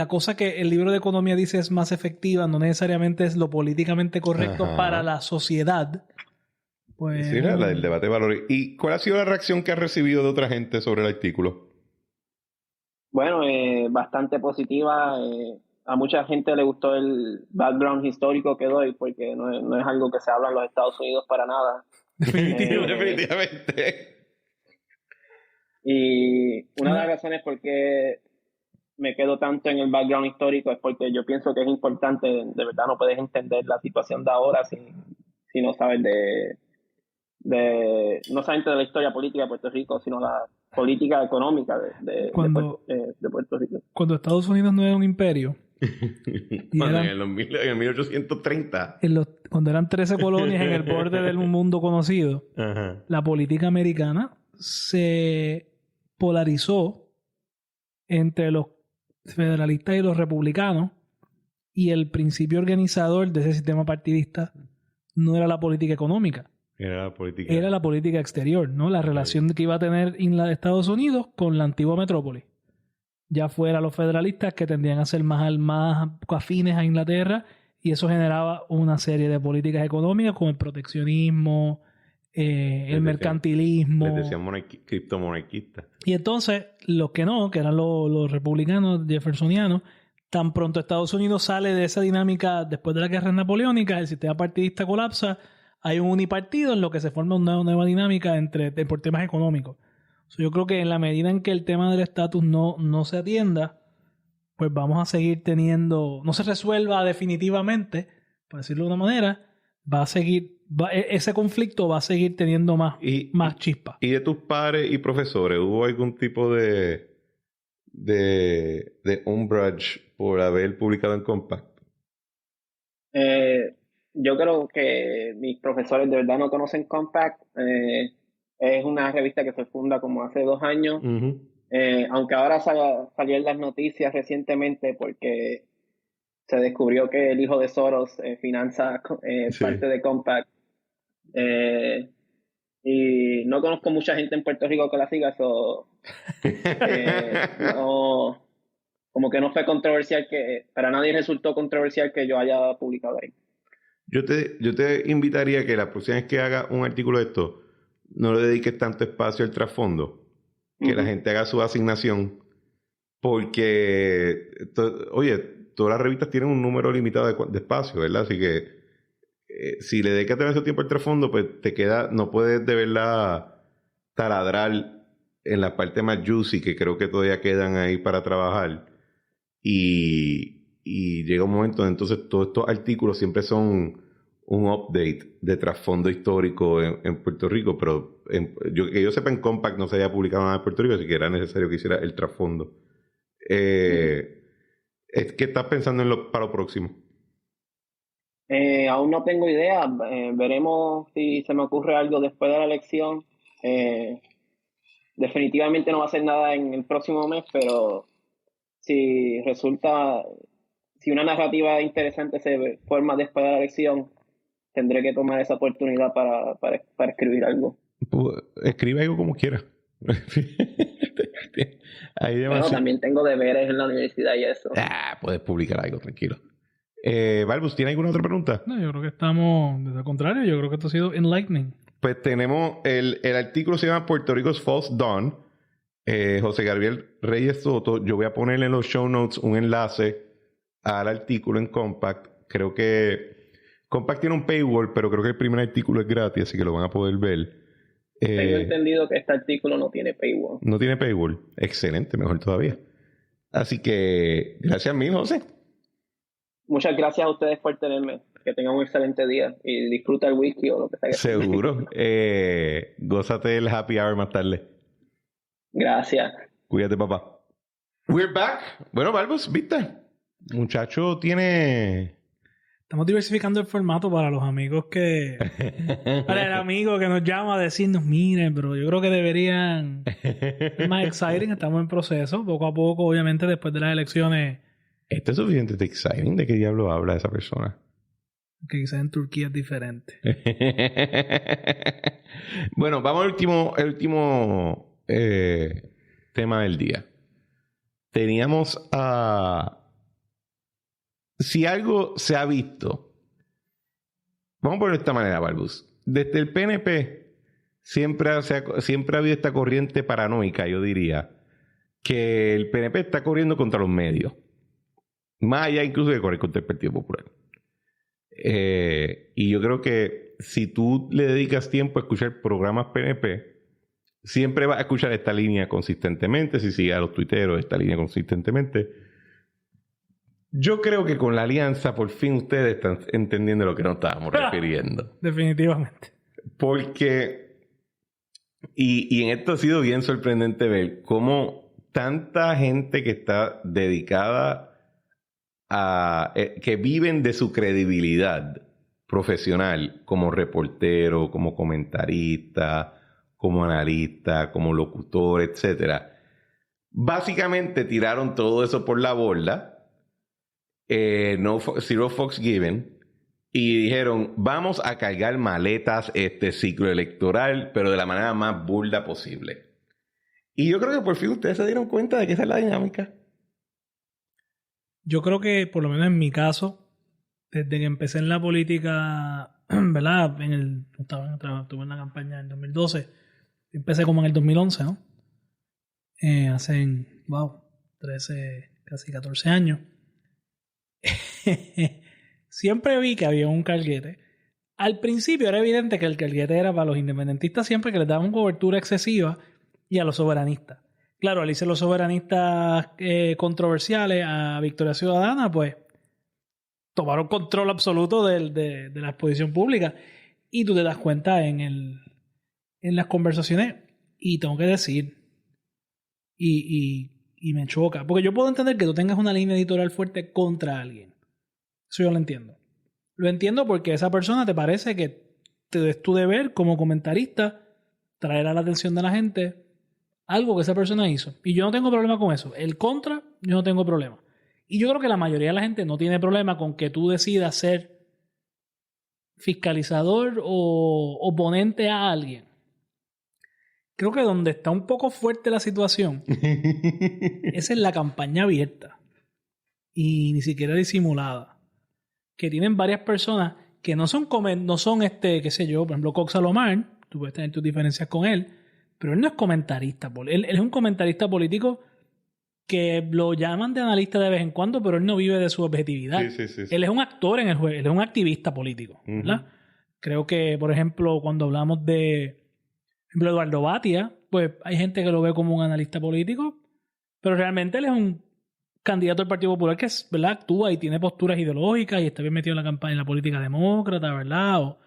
cosa que el libro de economía dice es más efectiva no necesariamente es lo políticamente correcto para la sociedad. Pues, sí, la del debate de valores. ¿Y cuál ha sido la reacción que has recibido de otra gente sobre el artículo? Bueno, bastante positiva. A mucha gente le gustó el background histórico que doy, porque no es algo que se habla en los Estados Unidos para nada. Definitivamente. Y una de las razones por qué me quedo tanto en el background histórico es porque yo pienso que es importante. De verdad no puedes entender la situación de ahora si no sabes no solamente de la historia política de Puerto Rico, sino la política económica de Puerto Rico. Cuando Estados Unidos no era un imperio. En el 1830. Cuando eran 13 colonias en el borde del mundo conocido, ajá, la política americana se polarizó entre los federalistas y los republicanos, y el principio organizador de ese sistema partidista no era la política económica. Era la política exterior, ¿no? La relación que iba a tener Estados Unidos con la antigua metrópoli. Ya fuera los federalistas que tendrían a ser más afines a Inglaterra, y eso generaba una serie de políticas económicas como el proteccionismo, el mercantilismo. Les decían criptomonarquistas. Y entonces, los que no, que eran los republicanos jeffersonianos, tan pronto Estados Unidos sale de esa dinámica después de la guerra napoleónica, el sistema partidista colapsa, hay un unipartido en lo que se forma una nueva dinámica por temas económicos. Yo creo que en la medida en que el tema del estatus no se atienda, pues vamos a seguir teniendo, no se resuelva definitivamente, por decirlo de una manera, ese conflicto va a seguir teniendo más chispa. ¿Y de tus pares y profesores hubo algún tipo de umbrage por haber publicado en Compact? Yo creo que mis profesores de verdad no conocen Compact. Es una revista que se funda como hace 2 años. Uh-huh. Aunque ahora salió en las noticias recientemente porque se descubrió que el hijo de Soros finanza parte de Compact. Y no conozco mucha gente en Puerto Rico que la siga, como que no fue controversial, para nadie resultó controversial que yo haya publicado ahí. Yo te invitaría a que la próxima vez que haga un artículo de esto, no le dediques tanto espacio al trasfondo, que la gente haga su asignación, porque, todas las revistas tienen un número limitado de espacio, ¿verdad? Así que si le dedicas demasiado tiempo al trasfondo, pues no puedes de verdad taladrar en la parte más juicy, que creo que todavía quedan ahí para trabajar, y y llega un momento, entonces todos estos artículos siempre son un update de trasfondo histórico en Puerto Rico, pero que yo sepa, en Compact no se haya publicado nada en Puerto Rico, así que era necesario que hiciera el trasfondo. ¿Qué estás pensando para lo próximo? Aún no tengo idea. Veremos si se me ocurre algo después de la elección. Definitivamente no va a ser nada en el próximo mes, pero si una narrativa interesante se forma después de la elección, tendré que tomar esa oportunidad para escribir algo. Escribe algo como quieras. Bueno, también tengo deberes en la universidad y eso. Puedes publicar algo, tranquilo. Balbus, ¿tiene alguna otra pregunta? No, yo creo que estamos, desde el contrario, yo creo que esto ha sido enlightening. Pues tenemos, el artículo se llama Puerto Rico's False Dawn. José Gabriel Reyes Soto, yo voy a ponerle en los show notes un enlace al artículo en Compact. Creo que Compact tiene un paywall, pero creo que el primer artículo es gratis, así que lo van a poder ver. Tengo entendido que este artículo no tiene paywall. No tiene paywall. Excelente, mejor todavía. Así que, gracias a mí, José. Muchas gracias a ustedes por tenerme. Que tengan un excelente día y disfruta el whisky o lo que sea. Seguro. Gózate el happy hour más tarde. Gracias. Cuídate, papá. We're back. Bueno, Balbus, ¿viste? Muchacho tiene... Estamos diversificando el formato para los amigos para el amigo que nos llama a decirnos, miren, pero yo creo que deberían ser más exciting. Estamos en proceso. Poco a poco, obviamente, después de las elecciones... ¿Esto es suficienmente exciting? ¿De qué diablo habla esa persona? Que quizás en Turquía es diferente. Bueno, vamos al último tema del día. Teníamos si algo se ha visto, vamos a ponerlo de esta manera, Balbus. Desde el PNP siempre ha habido esta corriente paranoica, yo diría, que el PNP está corriendo contra los medios. Más allá incluso de correr contra el Partido Popular. Y yo creo que si tú le dedicas tiempo a escuchar programas PNP, siempre vas a escuchar esta línea consistentemente. Si sigues a los tuiteros, esta línea consistentemente. Yo creo que con la alianza, por fin ustedes están entendiendo lo que nos estábamos refiriendo. Definitivamente. Porque, y en esto ha sido bien sorprendente ver cómo tanta gente que está dedicada que viven de su credibilidad profesional como reportero, como comentarista, como analista, como locutor, etcétera, básicamente tiraron todo eso por la borda, zero fucks given, y dijeron, vamos a cargar maletas este ciclo electoral, pero de la manera más burda posible. Y yo creo que por fin ustedes se dieron cuenta de que esa es la dinámica. Yo creo que, por lo menos en mi caso, desde que empecé en la política, ¿verdad? Estuve en la campaña en 2012. Empecé como en el 2011, ¿no? Hace, 13, casi 14 años. Siempre vi que había un carguete. Al principio era evidente que el carguete era para los independentistas siempre, que les daban cobertura excesiva, y a los soberanistas. Claro, al irse los soberanistas controversiales a Victoria Ciudadana, pues tomaron control absoluto de la exposición pública. Y tú te das cuenta en las conversaciones, y tengo que decir, y me choca, porque yo puedo entender que tú tengas una línea editorial fuerte contra alguien. Eso yo lo entiendo. Lo entiendo porque esa persona te parece que es tu deber como comentarista traer a la atención de la gente algo que esa persona hizo. Y yo no tengo problema con eso. El contra, yo no tengo problema. Y yo creo que la mayoría de la gente no tiene problema con que tú decidas ser fiscalizador o oponente a alguien. Creo que donde está un poco fuerte la situación es en la campaña abierta. Y ni siquiera disimulada. Que tienen varias personas que no son qué sé yo, por ejemplo, Cox Salomar, tú puedes tener tus diferencias con él, pero él no es comentarista. Él es un comentarista político que lo llaman de analista de vez en cuando, pero él no vive de su objetividad. Sí. Él es un actor en el juego, él es un activista político, ¿verdad? Creo que, por ejemplo, cuando hablamos de Eduardo Batia, pues hay gente que lo ve como un analista político, pero realmente él es un candidato del Partido Popular que es, ¿verdad? Actúa y tiene posturas ideológicas y está bien metido en la campaña, en la política demócrata, ¿verdad? O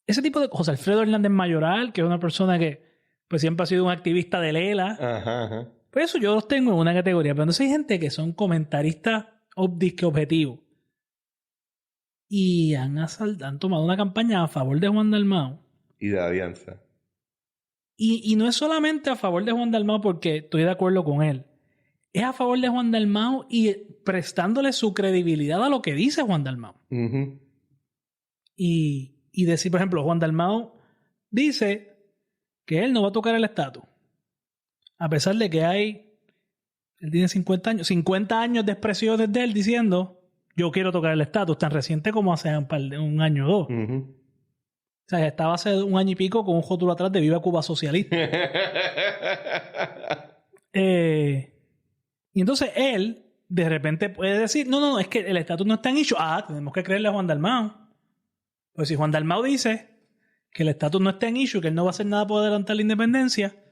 ese tipo de cosas. Alfredo Hernández Mayoral, que es una persona que pues siempre ha sido un activista de Lela. Ajá. Pues eso yo los tengo en una categoría. Pero entonces hay gente que son comentaristas objetivos. Y han tomado una campaña a favor de Juan Dalmau. Y de Alianza. Y no es solamente a favor de Juan Dalmau porque estoy de acuerdo con él. Es a favor de Juan Dalmau y prestándole su credibilidad a lo que dice Juan Dalmau. Uh-huh. Y decir, por ejemplo, Juan Dalmau dice que él no va a tocar el estatus. A pesar de que él tiene 50 años de expresiones de él diciendo, yo quiero tocar el estatus, tan reciente como hace un año o dos. Uh-huh. O sea, estaba hace un año y pico con un rótulo atrás de Viva Cuba Socialista. Y entonces él, de repente, puede decir, no, es que el estatus no está en issue. Tenemos que creerle a Juan Dalmau. Pues si Juan Dalmau dice que el estatus no está en issue, que él no va a hacer nada por adelantar la independencia,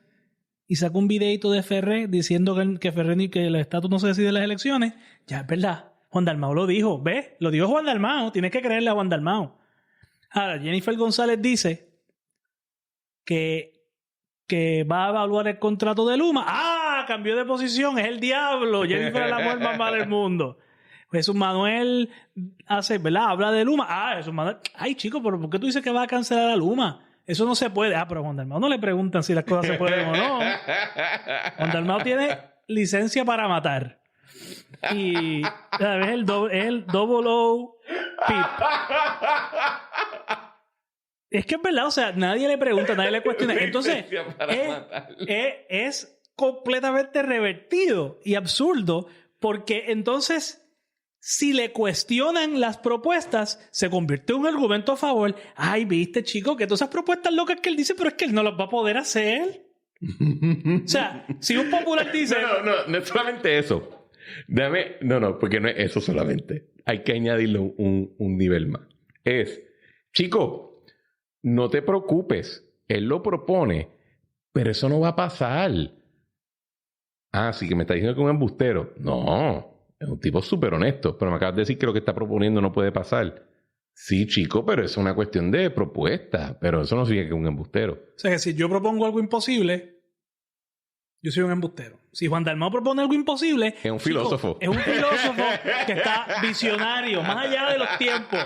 y saca un videito de Ferré diciendo que el estatus no se decide en las elecciones, ya es verdad. Juan Dalmau lo dijo. ¿Ves? Lo dijo Juan Dalmau. Tienes que creerle a Juan Dalmau. Ahora, Jennifer González dice que va a evaluar el contrato de Luma. Cambió de posición. Es el diablo. Jennifer es la mujer más mala del mundo. Jesús Manuel habla de Luma. Jesús Manuel. Ay, chico, pero ¿por qué tú dices que va a cancelar a Luma? Eso no se puede. Pero a Juan Dalmau no le preguntan si las cosas se pueden o no. Juan Dalmau tiene licencia para matar. Y ¿sabes? El double O pip. Es que es verdad, o sea, nadie le pregunta, nadie le cuestiona. Entonces, es completamente revertido y absurdo, porque entonces, si le cuestionan las propuestas, se convierte en un argumento a favor. Ay, viste, chico, que todas esas propuestas locas que él dice, pero es que él no las va a poder hacer. O sea, si un popular dice... No es solamente eso. Porque no es eso solamente. Hay que añadirle un nivel más. Chico, no te preocupes. Él lo propone, pero eso no va a pasar. Sí que me está diciendo que es un embustero. No, es un tipo súper honesto. Pero me acabas de decir que lo que está proponiendo no puede pasar. Sí, chico, pero es una cuestión de propuesta. Pero eso no significa que es un embustero. O sea, que si yo propongo algo imposible, yo soy un embustero. Si Juan Dalmau propone algo imposible... Es un filósofo. Es un filósofo que está visionario, más allá de los tiempos.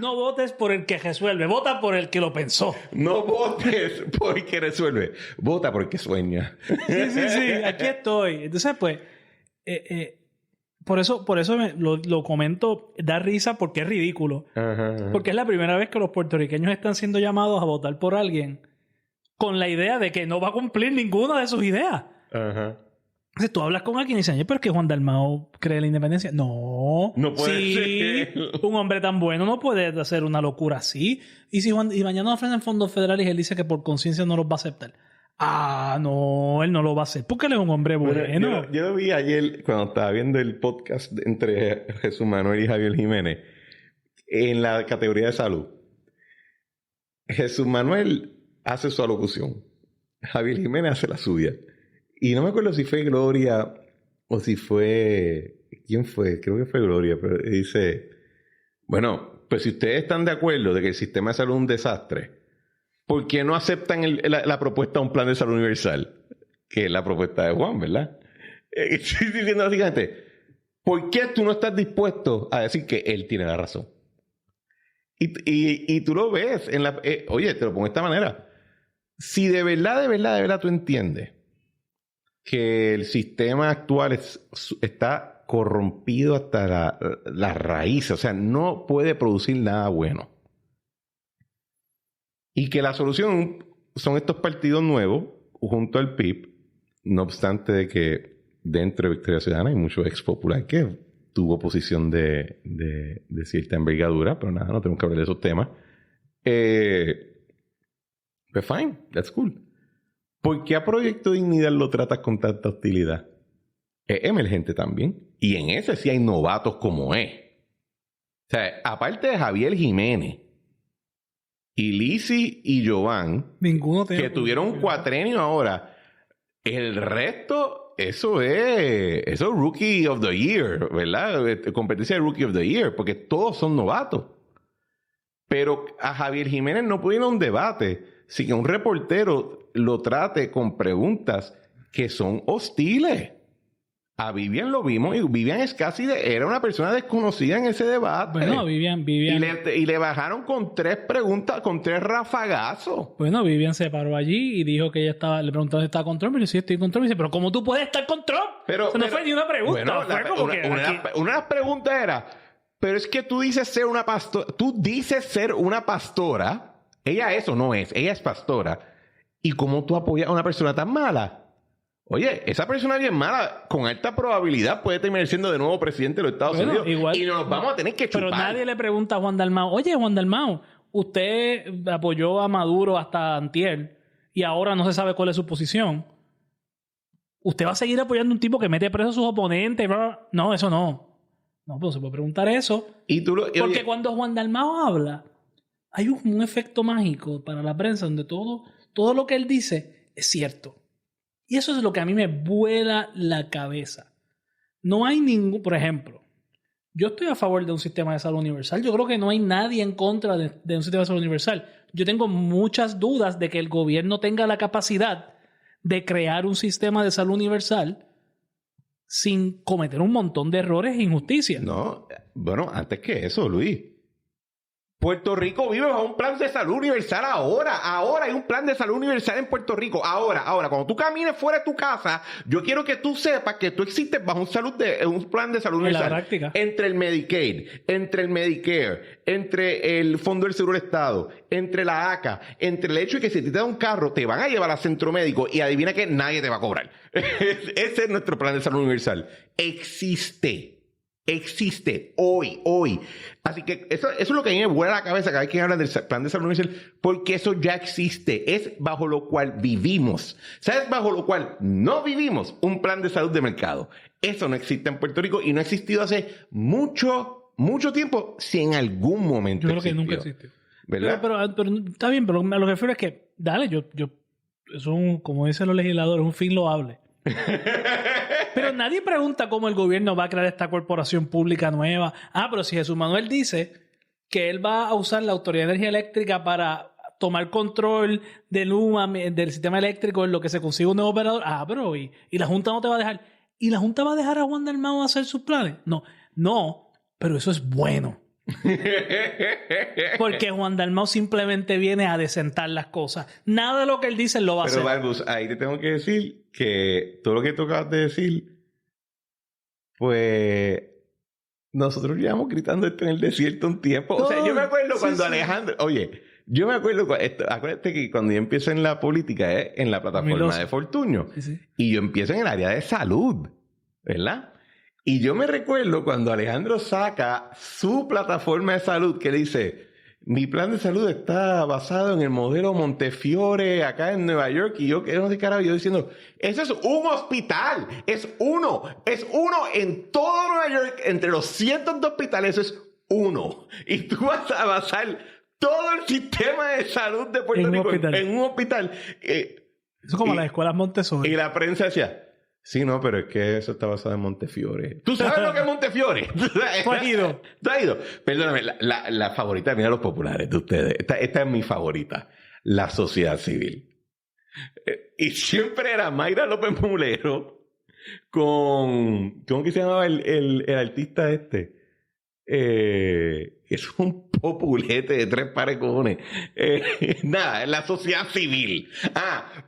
No votes por el que resuelve, vota por el que lo pensó. No votes por el que resuelve, vota por el que sueña. Sí, aquí estoy. Entonces, pues, por eso lo comento, da risa porque es ridículo. Ajá. Porque es la primera vez que los puertorriqueños están siendo llamados a votar por alguien con la idea de que no va a cumplir ninguna de sus ideas. Ajá. Entonces tú hablas con alguien y dices, pero es que Juan Dalmau cree la independencia. No puede ser. Un hombre tan bueno no puede hacer una locura así. Y mañana ofrecen fondos federales y él dice que por conciencia no los va a aceptar. No, él no lo va a hacer porque él es un hombre bueno. Yo lo vi ayer cuando estaba viendo el podcast entre Jesús Manuel y Javier Jiménez en la categoría de salud. Jesús Manuel hace su alocución. Javier Jiménez hace la suya. Y no me acuerdo si fue Gloria o si fue... ¿Quién fue? Creo que fue Gloria. Pero dice... Bueno, pues si ustedes están de acuerdo de que el sistema de salud es un desastre, ¿por qué no aceptan la propuesta de un plan de salud universal? Que es la propuesta de Juan, ¿verdad? Estoy diciendo básicamente, ¿por qué tú no estás dispuesto a decir que él tiene la razón? Y tú lo ves en la... oye, te lo pongo de esta manera. Si de verdad tú entiendes que el sistema actual está corrompido hasta la raíz, o sea, no puede producir nada bueno. Y que la solución son estos partidos nuevos junto al PIB, no obstante de que dentro de Victoria Ciudadana hay mucho ex popular que tuvo posición de cierta envergadura, pero nada, no tenemos que hablar de esos temas. Pues fine, that's cool. ¿Por qué a Proyecto Dignidad lo tratas con tanta hostilidad? Es emergente también. Y en ese sí hay novatos como es. O sea, aparte de Javier Jiménez y Lizzy y Jovan, ninguno que tuvieron un cuatrenio ahora, el resto eso es Rookie of the Year, ¿verdad? Competencia de Rookie of the Year, porque todos son novatos. Pero a Javier Jiménez no puede ir a un debate sin que un reportero lo trate con preguntas que son hostiles. A Vivian lo vimos y Vivian es era una persona desconocida en ese debate. Bueno, Vivian. Y le bajaron con 3 preguntas, con 3 rafagazos. Bueno, Vivian se paró allí y dijo que ella le preguntó dónde estaba con Trump. Y le dijo, sí, estoy con Trump. Y dice, pero ¿cómo tú puedes estar con Trump? Pero no fue ni una pregunta. Bueno, una de las preguntas era, pero es que tú dices ser una pastora. Ella eso no es. Ella es pastora. ¿Y cómo tú apoyas a una persona tan mala? Oye, esa persona bien mala, con alta probabilidad, puede terminar siendo de nuevo presidente de los Estados Unidos. Igual, y nos vamos a tener que chupar. Pero nadie le pregunta a Juan Dalmau, oye, Juan Dalmau, usted apoyó a Maduro hasta antier y ahora no se sabe cuál es su posición. ¿Usted va a seguir apoyando a un tipo que mete preso a sus oponentes? No, eso no. No, pero se puede preguntar eso. Porque cuando Juan Dalmau habla, hay un efecto mágico para la prensa donde todo lo que él dice es cierto. Y eso es lo que a mí me vuela la cabeza. No hay ningún... Por ejemplo, yo estoy a favor de un sistema de salud universal. Yo creo que no hay nadie en contra de un sistema de salud universal. Yo tengo muchas dudas de que el gobierno tenga la capacidad de crear un sistema de salud universal sin cometer un montón de errores e injusticias. No, bueno, antes que eso, Luis. Puerto Rico vive bajo un plan de salud universal ahora hay un plan de salud universal en Puerto Rico. Ahora, cuando tú camines fuera de tu casa, yo quiero que tú sepas que tú existes bajo un plan de salud universal. En la práctica. Entre el Medicaid, entre el Medicare, entre el Fondo del Seguro del Estado, entre la ACA, entre el hecho de que si te da un carro, te van a llevar al centro médico y adivina que nadie te va a cobrar. Ese es nuestro plan de salud universal. Existe hoy. Así que eso es lo que a mí me vuela la cabeza cada vez que hablan del plan de salud universal, porque eso ya existe. Es bajo lo cual vivimos. ¿Sabes bajo lo cual no vivimos? Un plan de salud de mercado. Eso no existe en Puerto Rico y no ha existido hace mucho tiempo, si en algún momento yo creo que nunca existió. ¿Verdad? Pero está bien, pero a lo que refiero es que, dale, eso es como dicen los legisladores, un fin loable. Pero nadie pregunta cómo el gobierno va a crear esta corporación pública nueva. Pero si Jesús Manuel dice que él va a usar la Autoridad de Energía Eléctrica para tomar control del UMA, del sistema eléctrico, en lo que se consigue un nuevo operador. Pero y la Junta no te va a dejar. ¿Y la Junta va a dejar a Juan Dalmau hacer sus planes? No, pero eso es bueno. Porque Juan Dalmau simplemente viene a desentar las cosas. Nada de lo que él dice lo va a hacer. Pero Barbus, ahí te tengo que decir que todo lo que tú acabas de decir, pues nosotros llevamos gritando esto en el desierto un tiempo. O sea, yo me acuerdo cuando Alejandro... Oye, yo me acuerdo... Acuérdate que cuando yo empiezo en la política en la plataforma de Fortuño. Sí. Y yo empiezo en el área de salud, ¿verdad? Y yo me recuerdo cuando Alejandro saca su plataforma de salud que dice, mi plan de salud está basado en el modelo Montefiore acá en Nueva York. Y yo, no sé carajo, yo diciendo, eso es un hospital. Es uno en todo Nueva York, entre los cientos de hospitales, eso es uno. Y tú vas a basar todo el sistema de salud de Puerto Rico en un hospital. Eso es como las escuelas Montessori. Y la prensa decía... Sí, no, pero es que eso está basado en Montefiore. ¿Tú sabes lo que es Montefiore? ¿Tú has ido? ¿Tú has ido? Perdóname, la favorita, mira los populares de ustedes. Esta es mi favorita. La sociedad civil. Y siempre era Mayra López Mulero con... ¿Cómo que se llamaba el artista este? Es un populete de 3 pares de cojones. Nada, la sociedad civil.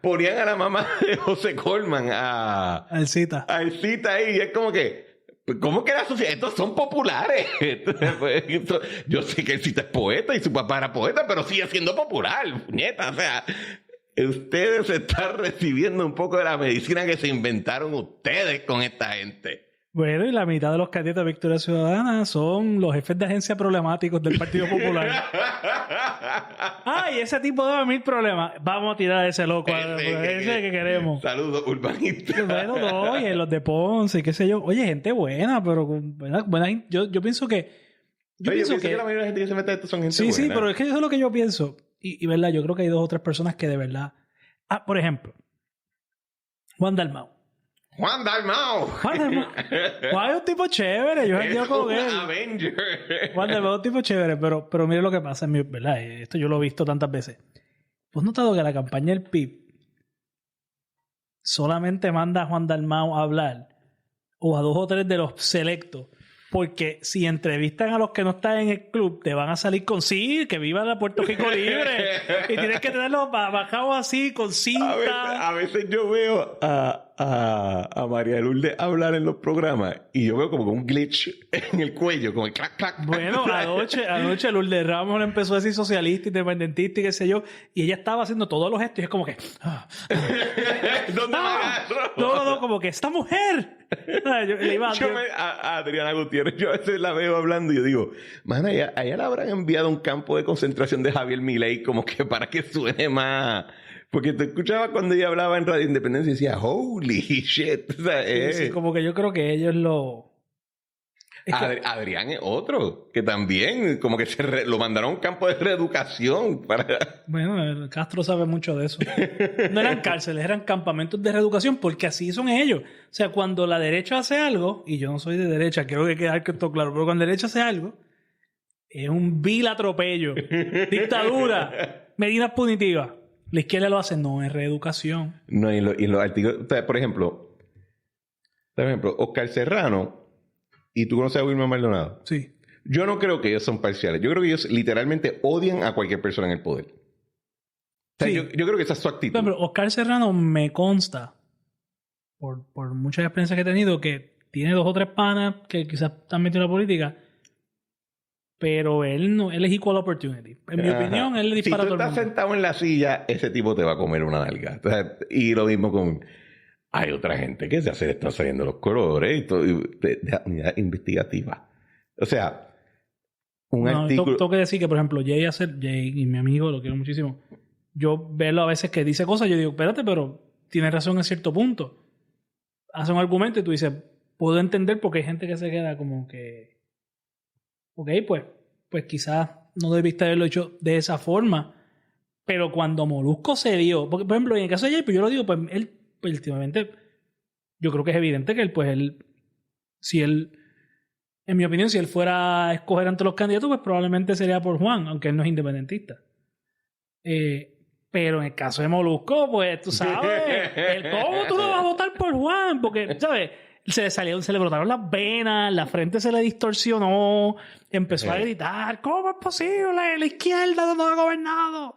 Ponían a la mamá de José Colman a Alcita ahí. Y es como que, ¿cómo que la sociedad? Estos son populares. Yo sé que Alcita es poeta y su papá era poeta, pero sigue siendo popular, puñeta. O sea, ustedes están recibiendo un poco de la medicina que se inventaron ustedes con esta gente. Bueno, y la mitad de los candidatos de Victoria Ciudadana son los jefes de agencia problemáticos del Partido Popular. Y ese tipo de 1000 problemas. Vamos a tirar a ese loco. Ese que queremos. Saludos, urbanistas. Bueno, y los de Ponce, qué sé yo. Oye, gente buena, pero buena. Yo pienso que... Yo pienso que la mayoría de la gente que se mete a esto son gente buena. Sí, pero es que eso es lo que yo pienso. Y verdad, yo creo que hay 2 o 3 personas que de verdad... por ejemplo, Juan Dalmau. Juan Dalmau. Juan es un tipo chévere. Yo he con él. Avenger. Juan Dalmau es un tipo chévere. Pero mire lo que pasa. ¿Verdad? Esto yo lo he visto tantas veces. ¿Pues notado que la campaña del PIB solamente manda a Juan Dalmau a hablar? O a 2 o 3 de los selectos. Porque si entrevistan a los que no están en el club, te van a salir con sí, que viva la Puerto Rico libre. Y tienes que tenerlos bajados así, con cinta. A veces yo veo a María Lourdes hablar en los programas y yo veo como un glitch en el cuello, como el clac, clac. Bueno, anoche Lourdes Ramos le empezó a decir socialista, independentista y qué sé yo. Y ella estaba haciendo todos los gestos y es como que... ¿Dónde No, como que esta mujer... a Adriana Gutiérrez, yo a veces la veo hablando y yo digo, man, a ella le habrán enviado a un campo de concentración de Javier Milei como que para que suene más, porque te escuchaba cuando ella hablaba en Radio Independencia y decía, holy shit, o sea, sí, como que yo creo que ellos lo... Adrián es otro, que también como que lo mandaron a un campo de reeducación para... Bueno, Castro sabe mucho de eso. No eran cárceles, eran campamentos de reeducación, porque así son ellos. O sea, cuando la derecha hace algo, y yo no soy de derecha, quiero que quede esto claro, pero cuando la derecha hace algo, es un vil atropello, dictadura, medidas punitivas. La izquierda lo hace, no, es reeducación. No, y los artículos, o sea, por ejemplo, Oscar Serrano, y tú conoces a Wilmer Maldonado. Sí. Yo no creo que ellos son parciales. Yo creo que ellos literalmente odian a cualquier persona en el poder. O sea, sí. yo creo que esa es su actitud. Pero Oscar Serrano me consta, por muchas experiencias que he tenido, que tiene 2 o 3 panas que quizás están metidos en la política, pero él es equal opportunity. En mi opinión, él le dispara a todo el mundo. Si tú estás sentado en la silla, ese tipo te va a comer una nalga. O sea, y lo mismo con... Hay otra gente que se están saliendo los colores y todo, de unidad investigativa. O sea, un artículo... Tengo que decir que, por ejemplo, Jay y mi amigo, lo quiero muchísimo, yo veo a veces que dice cosas, yo digo, espérate, pero tiene razón en cierto punto. Hace un argumento y tú dices, puedo entender porque hay gente que se queda como que... Ok, pues quizás no debiste haberlo hecho de esa forma. Pero cuando Molusco se dio... Porque, por ejemplo, en el caso de Jay, pues yo lo digo, pues él... Pues últimamente, yo creo que es evidente que en mi opinión, si él fuera a escoger entre los candidatos, pues probablemente sería por Juan, aunque él no es independentista. Pero en el caso de Molusco, pues tú sabes, ¿cómo tú no vas a votar por Juan? Porque, ¿sabes? Se le brotaron las venas, la frente se le distorsionó, empezó a gritar, ¿cómo es posible? La izquierda no ha gobernado.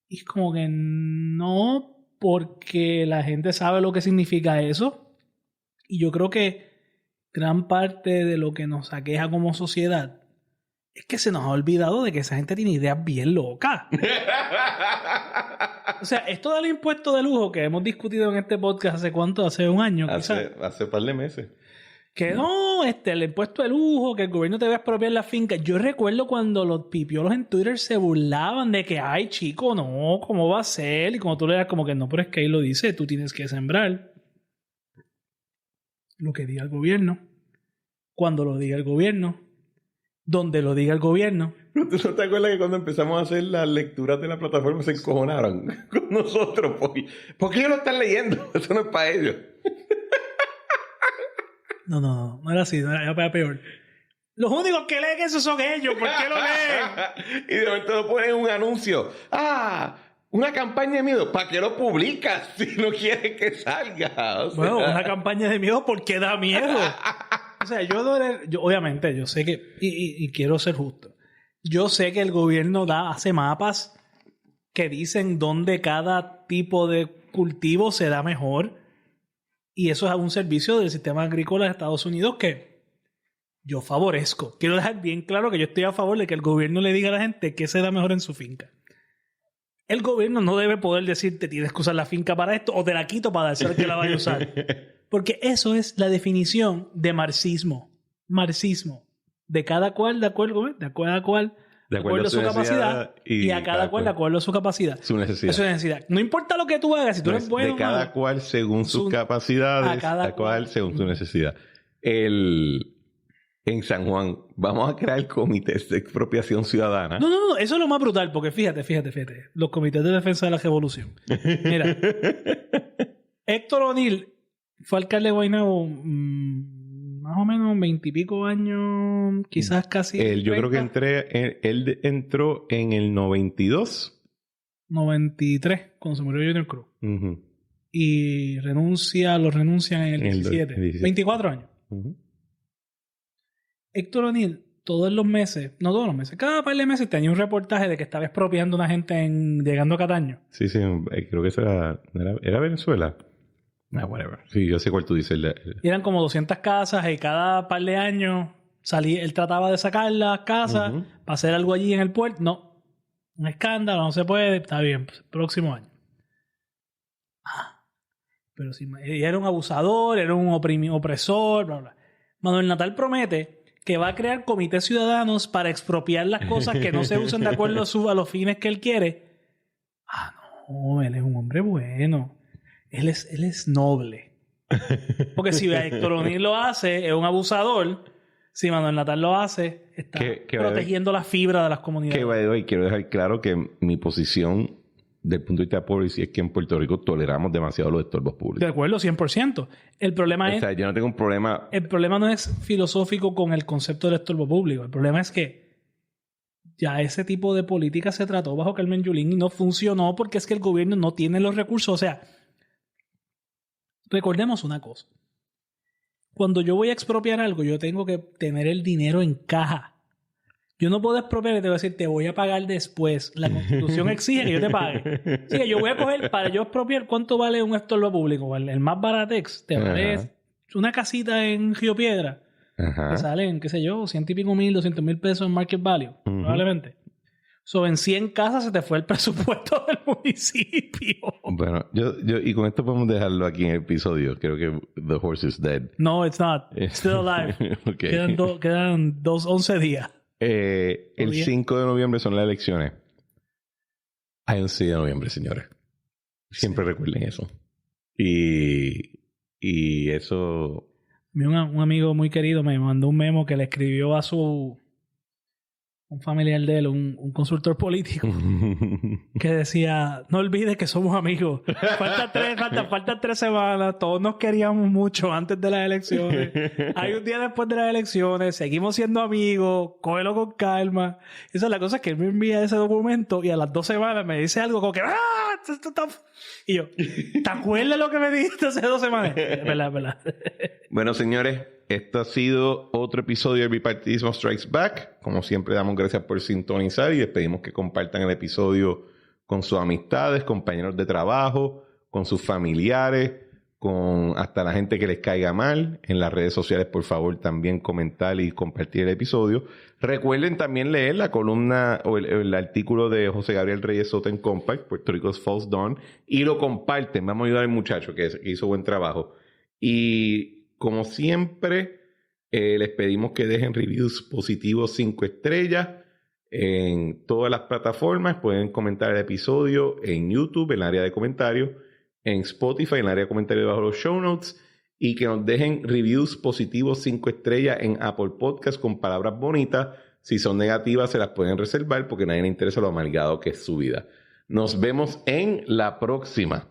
Y es como que no... Porque la gente sabe lo que significa eso. Y yo creo que gran parte de lo que nos aqueja como sociedad es que se nos ha olvidado de que esa gente tiene ideas bien locas. O sea, esto del impuesto de lujo que hemos discutido en este podcast hace cuánto, hace un año. Hace un par de meses. Que no, el impuesto de lujo, que el gobierno te va a expropiar la finca. Yo recuerdo cuando los pipiolos en Twitter se burlaban de que, ay, chico, no, ¿cómo va a ser? Y como tú le das como que no, pero es que ahí lo dice, tú tienes que sembrar lo que diga el gobierno, cuando lo diga el gobierno, donde lo diga el gobierno. ¿Tú no te acuerdas que cuando empezamos a hacer las lecturas de la plataforma se encojonaron con nosotros? ¿Por qué ellos lo están leyendo? Eso no es para ellos. No era así, no era peor. Los únicos que leen eso son ellos. ¿Por qué lo leen? Y de momento ponen un anuncio. Una campaña de miedo. ¿Para qué lo publicas si no quieres que salga? Bueno, una campaña de miedo porque da miedo. O sea, yo obviamente, yo sé que, y quiero ser justo, yo sé que el gobierno hace mapas que dicen dónde cada tipo de cultivo se da mejor. Y eso es un servicio del sistema agrícola de Estados Unidos que yo favorezco. Quiero dejar bien claro que yo estoy a favor de que el gobierno le diga a la gente qué se da mejor en su finca. El gobierno no debe poder decirte tienes que usar la finca para esto o te la quito para decir que la vaya a usar. Porque eso es la definición de marxismo. Marxismo. De cada cual, de acuerdo a su capacidad y a cada cual de acuerdo a su capacidad. Su necesidad. No importa lo que tú hagas, si tú eres bueno. De cada cual según sus capacidades, cada cual según su necesidad. En San Juan, vamos a crear comités de expropiación ciudadana. No, eso es lo más brutal, porque fíjate. Los comités de defensa de la revolución. Mira, Héctor O'Neill fue alcalde de Guaynabo más o menos 20 y pico años, quizás casi. Yo creo que él entró en el 92. 93, cuando se murió Junior Cruz. Uh-huh. Y lo renuncian en el 17. 24 años. Uh-huh. Héctor O'Neill, no todos los meses, cada par de meses tenía un reportaje de que estaba expropiando a una gente llegando a Cataño. Sí, creo que eso era Venezuela. Whatever. Sí, yo sé cuál tú dices. Y eran como 200 casas y cada par de años él trataba de sacar las casas para hacer algo allí en el puerto. No, un escándalo, no se puede, está bien, pues, próximo año. Pero si era un abusador, era un opresor, bla, bla. Manuel Natal promete que va a crear comités ciudadanos para expropiar las cosas que no se usan de acuerdo a los fines que él quiere. No, él es un hombre bueno. Él es noble. Porque si Héctor O'Neill lo hace, es un abusador. Si Manuel Natal lo hace, está protegiendo la fibra de las comunidades. Quiero dejar claro que mi posición del punto de vista de policy es que en Puerto Rico toleramos demasiado los estorbos públicos. De acuerdo, 100%. El problema es... O sea, yo no tengo un problema... El problema no es filosófico con el concepto del estorbo público. El problema es que ya ese tipo de política se trató bajo Carmen Yulín y no funcionó porque es que el gobierno no tiene los recursos. O sea, recordemos una cosa. Cuando yo voy a expropiar algo, yo tengo que tener el dinero en caja. Yo no puedo expropiar y te voy a decir, te voy a pagar después. La Constitución exige que yo te pague. Así que yo voy a coger, para yo expropiar, ¿cuánto vale un estorbo público? El más baratex te vale una casita en Río Piedra. Que salen, qué sé yo, 100 y pico mil, 200 mil pesos en market value, probablemente. En 100 casas se te fue el presupuesto del municipio. Bueno, y con esto podemos dejarlo aquí en el episodio. Creo que the horse is dead. No, it's not. It's still alive. Okay. Quedan 11 días. El 5 de noviembre son las elecciones. Hay un 6 de noviembre, señores. Siempre recuerden eso. Y eso... Un amigo muy querido me mandó un memo que le escribió a un familiar de él, un consultor político, que decía, no olvides que somos amigos. Faltan 3 semanas, todos nos queríamos mucho antes de las elecciones. Hay un día después de las elecciones, seguimos siendo amigos, cógelo con calma. Esa es la cosa, que él me envía ese documento y a las 2 semanas me dice algo como que y yo, ¿te acuerdas lo que me dijiste hace 2 semanas? Verdad. Bueno, señores, esto ha sido otro episodio de Bipartidismo Strikes Back. Como siempre, damos gracias por sintonizar y les pedimos que compartan el episodio con sus amistades, compañeros de trabajo, con sus familiares, con hasta la gente que les caiga mal. En las redes sociales, por favor, también comentar y compartir el episodio. Recuerden también leer la columna o el artículo de José Gabriel Reyes Soto en Compact, Puerto Rico's False Dawn, y lo comparten. Vamos a ayudar al muchacho que hizo buen trabajo. Y como siempre, les pedimos que dejen reviews positivos 5 estrellas en todas las plataformas. Pueden comentar el episodio en YouTube, en el área de comentarios, en Spotify, en el área de comentarios bajo los show notes, y que nos dejen reviews positivos 5 estrellas en Apple Podcast con palabras bonitas. Si son negativas, se las pueden reservar porque a nadie le interesa lo amargado que es su vida. Nos vemos en la próxima.